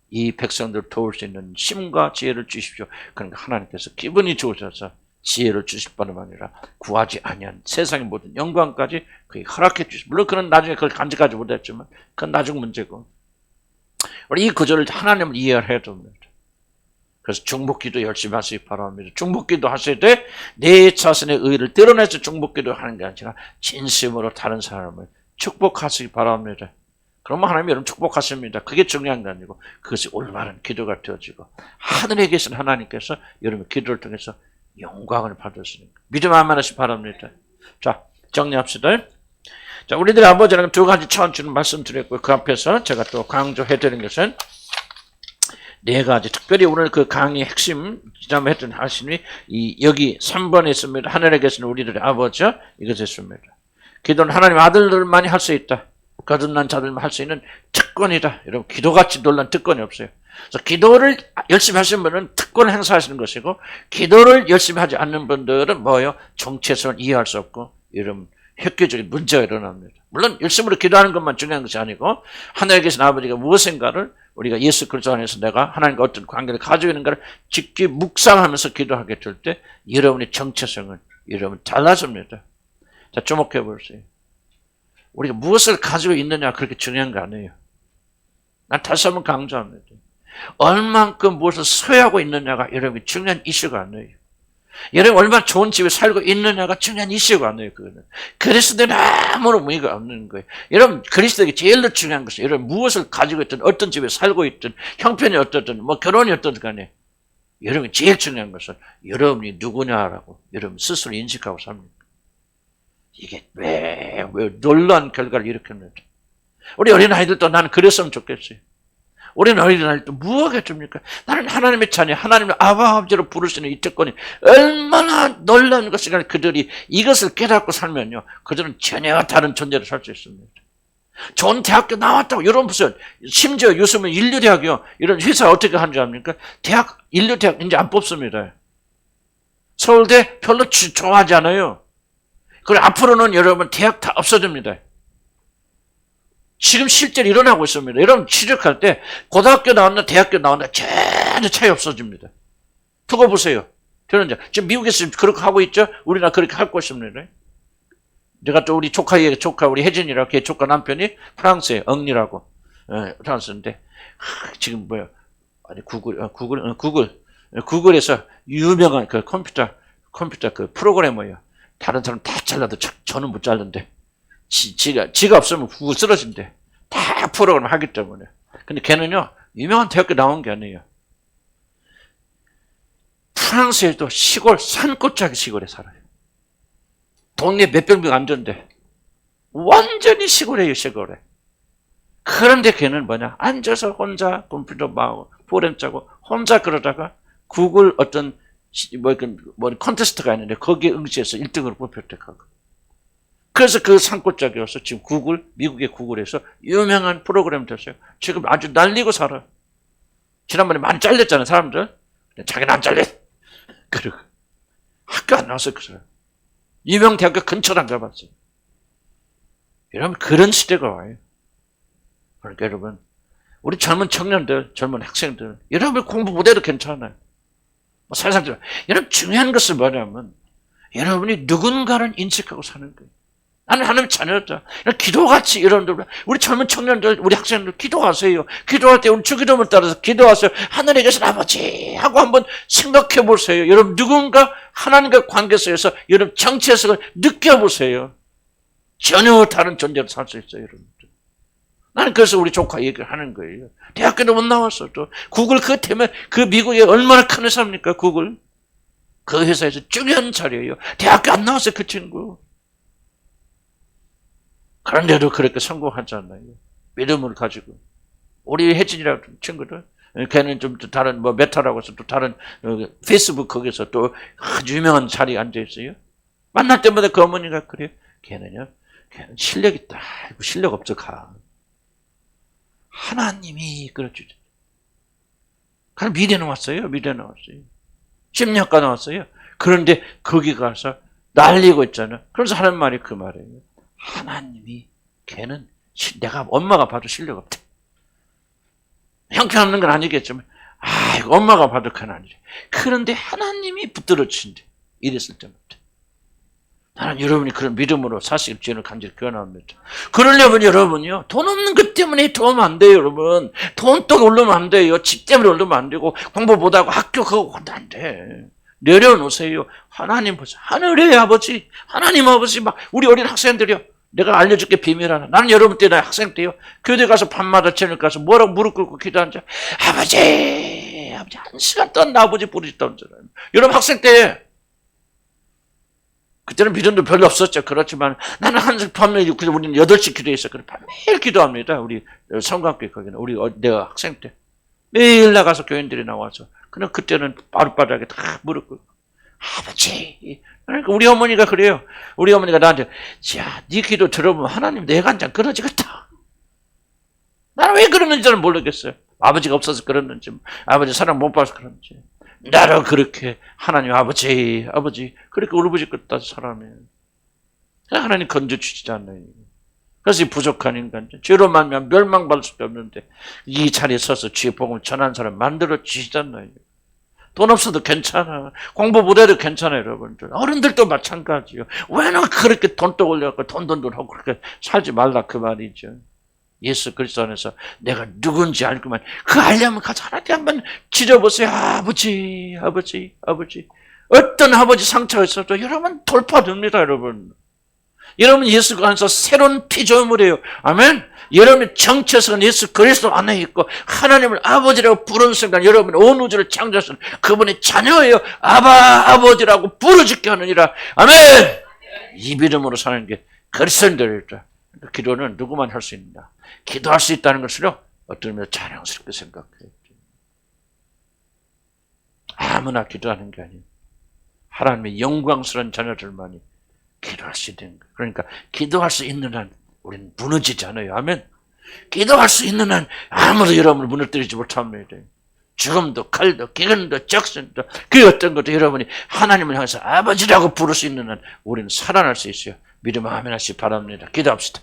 이 백성들을 도울 수 있는 힘과 지혜를 주십시오. 그러니까 하나님께서 기분이 좋으셔서 지혜를 주실 뿐만 아니라 구하지 아니한 세상의 모든 영광까지 그게 허락해 주십시오. 물론 그는 나중에 그걸 간직하지 못했지만 그건 나중 문제고. 우리 이 구절을 하나님을 이해해야 됩니다. 그래서 중복기도 열심히 하시기 바랍니다. 중복기도 하실 때 내 자신의 의를 드러내서 중복기도 하는 게 아니라 진심으로 다른 사람을 축복하시기 바랍니다. 그러면 하나님이 여러분 축복하십니다. 그게 중요한 게 아니고 그것이 올바른 기도가 되어지고 하늘에 계신 하나님께서 여러분 기도를 통해서 영광을 받으시니까 믿음 한 마디씩 바랍니다. 자, 정리합시다. 자, 우리들의 아버지는 두 가지 천주는 말씀드렸고 그 앞에서 제가 또 강조해드린 것은 네 가지, 특별히 오늘 그 강의 핵심, 지난번에 했던 하심이 여기 3번에 있습니다. 하늘에 계신 우리들의 아버지, 이것이 있습니다. 기도는 하나님 아들들만이 할 수 있다. 거듭난 자들만 할 수 있는 특권이다. 여러분, 기도같이 놀란 특권이 없어요. 그래서 기도를 열심히 하시는 분은 특권을 행사하시는 것이고, 기도를 열심히 하지 않는 분들은 뭐예요? 정체성을 이해할 수 없고, 이런 획기적인 문제가 일어납니다. 물론 열심으로 기도하는 것만 중요한 것이 아니고 하늘에 계신 아버지가 무엇인가를 우리가 예수 그리스도 안에서 내가 하나님과 어떤 관계를 가지고 있는가를 직접 묵상하면서 기도하게 될 때 여러분의 정체성은 여러분 달라집니다. 자, 주목해 보세요. 우리가 무엇을 가지고 있느냐 그렇게 중요한 거 아니에요. 난 다시 한번 강조합니다. 얼만큼 무엇을 소유하고 있느냐가 여러분의 중요한 이슈가 아니에요. 여러분 얼마나 좋은 집에 살고 있느냐가 중요한 이슈가 아니에요. 그거는 그리스도는 아무런 의미가 없는 거예요. 여러분 그리스도에게 제일 중요한 것은 여러분 무엇을 가지고 있든 어떤 집에 살고 있든 형편이 어떻든 뭐 결혼이 어떻든 간에 여러분이 제일 중요한 것은 여러분이 누구냐라고 여러분 스스로 인식하고 삽니다. 이게 왜 놀라운 결과를 일으킵니다. 우리 어린아이들도 나는 그랬으면 좋겠어요. 우리는 어린아이들도 무엇을 줍니까? 나는 하나님의 자녀, 하나님의 아버지로 부를 수 있는 이 특권이 얼마나 놀라운 것인가. 그들이 이것을 깨닫고 살면요, 그들은 전혀 다른 존재로 살 수 있습니다. 좋은 대학교 나왔다고, 여러분 무슨, 심지어 요즘은 인류대학이요, 이런 회사 어떻게 하는지 압니까? 인류대학 이제 안 뽑습니다. 서울대 별로 좋아하지 않아요. 그리고 앞으로는 여러분 대학 다 없어집니다. 지금 실제로 일어나고 있습니다. 여러분 취직할 때 고등학교 나왔나 대학교 나왔나 전혀 차이 없어집니다. 두고 보세요. 지금 미국에서 그렇게 하고 있죠? 우리나라 그렇게 할 것입니다. 내가 또 우리 조카 우리 혜진이라고 걔 조카 남편이 프랑스에 엉리라고 프랑스인데 지금 뭐야? 아니 구글에서 유명한 그 컴퓨터 그 프로그래머예요. 다른 사람 다 잘라도 저는 못 잘른데. 지가 없으면 구글 쓰러진대. 다 프로그램 하기 때문에. 근데 걔는요, 유명한 대학교 나온 게 아니에요. 프랑스에도 시골, 산골짜기 시골에 살아요. 동네 몇 병 안 된대. 완전히 시골이에요, 시골에. 그런데 걔는 뭐냐? 앉아서 혼자 컴퓨터 막 프로그램 짜고 혼자 그러다가 구글 어떤 콘테스트가 있는데 거기에 응시해서 1등으로 뽑혔대요. 그래서 그 산골짜기여서 지금 미국의 구글에서 유명한 프로그램 됐어요. 지금 아주 날리고 살아. 지난번에 많이 잘렸잖아요, 사람들. 자기는 안 잘렸어. 그리고 학교 안 나왔어요, 그 사람. 유명 대학교 근처도 안 가봤어요. 여러분, 그런 시대가 와요. 그러니까 여러분, 우리 젊은 청년들, 젊은 학생들, 여러분 공부 못해도 괜찮아요. 세상적으로. 여러분, 중요한 것은 뭐냐면, 여러분이 누군가를 인식하고 사는 거예요. 나는 하나님 자녀였다. 기도같이 여러분들, 우리 젊은 청년들, 우리 학생들 기도하세요. 기도할 때 우리 주기도문을 따라서 기도하세요. 하늘에 계신 아버지 하고 한번 생각해 보세요. 여러분 누군가 하나님과 관계 속에서 여러분 정체성을 느껴보세요. 전혀 다른 존재로 살 수 있어요, 여러분들. 나는 그래서 우리 조카 얘기를 하는 거예요. 대학교도 못 나왔어. 또 구글 그 때문에 그 미국에 얼마나 큰 회사입니까, 구글. 그 회사에서 중요한 자리예요. 대학교 안 나왔어요, 그 친구. 그런데도 그렇게 성공하잖아요. 믿음을 가지고. 우리 혜진이라는 친구들, 걔는 좀 다른, 메타라고 해서 또 다른, 페이스북 거기서 또 아주 유명한 자리에 앉아있어요. 만날 때마다 그 어머니가 그래요. 걔는 실력 있다. 실력 없어, 가. 하나님이 그렇죠. 그럼 미대 나왔어요. 10년가 나왔어요. 그런데 거기 가서 날리고 있잖아요. 그래서 하는 말이 그 말이에요. 하나님이 걔는 내가 엄마가 봐도 실력 없대. 형편없는 건 아니겠지만 이거 엄마가 봐도 그건 아니지. 그런데 하나님이 붙들어주신대. 이랬을 때부터. 나는 여러분이 그런 믿음으로 사실 죄를 간절히 교환합니다. 그러려면 여러분요, 돈 없는 것 때문에 도움 안 돼요, 여러분. 돈 또 오르면 안 돼요. 집 때문에 오르면 안 되고, 공부 못하고 학교 그거 안 돼. 내려놓으세요. 하나님 보세요. 하늘의 아버지, 하나님 아버지, 막, 우리 어린 학생들이요. 내가 알려줄게 비밀 하나. 나는 여러분 때, 나 학생 때요. 교대 가서 밤마다 저녁 가서 뭐라고 무릎 꿇고 기도하는지, 아버지, 한 시간 동안 나 아버지 부르짖던 줄 알아요. 여러분 학생 때, 그때는 믿음도 별로 없었죠. 그렇지만 나는 항상 밤에 우리는 8시 기도했어. 그래 매일 기도합니다. 우리 성관교회 거기는 내가 학생 때 매일 나가서 교인들이 나와서 그냥 그때는 바로바닥에 다 무릎 꿇고 아버지. 그러니까 우리 어머니가 그래요. 우리 어머니가 나한테 야, 네 기도 들어보면 하나님 내가 한 잔 끊어지겠다. 나는 왜 그러는지는 모르겠어요. 아버지가 없어서 그랬는지, 아버지 사랑 못 봐서 그런지. 나를 그렇게 하나님 아버지 그렇게 울부짖었다 사람이에요. 하나님 건져주시지 않아요. 그래서 이 부족한 인간 죄로 말미암아 멸망받을 수밖에 없는데 이 자리에 서서 주의 복음을 전하는 사람 만들어 주시잖아요. 돈 없어도 괜찮아. 공부 못해도 괜찮아요, 여러분들. 어른들도 마찬가지요. 왜 너 그렇게 돈도 올려갖고 돈 하고 그렇게 살지 말라 그 말이죠. 예수 그리스도 안에서 내가 누군지 알고만 그 알려면 가서 하나님께 한번 지져보세요. 아버지. 어떤 아버지 상처가 있어도 여러분 돌파됩니다, 여러분. 여러분 예수 안에서 새로운 피조물이에요. 아멘. 여러분의 정체성은 예수 그리스도 안에 있고 하나님을 아버지라고 부르는 순간 여러분 온 우주를 창조하신 그분의 자녀예요. 아버지라고 부르짖게 하느니라. 아멘. 이 믿음으로 사는 게 그리스도인들이다. 기도는 누구만 할 수 있느냐. 기도할 수 있다는 것을요, 어떤 면에서 자랑스럽게 생각해요. 아무나 기도하는 게 아니에요. 하나님의 영광스러운 자녀들만이 기도할 수 있는 거예요. 그러니까 기도할 수 있는 한 우리는 무너지지 않아요. 아멘. 기도할 수 있는 한 아무도 여러분을 무너뜨리지 못합니다. 죽음도 칼도 기근도 적신도 그 어떤 것도 여러분이 하나님을 향해서 아버지라고 부를 수 있는 한 우리는 살아날 수 있어요. 믿음 아멘 하시기 바랍니다. 기도합시다.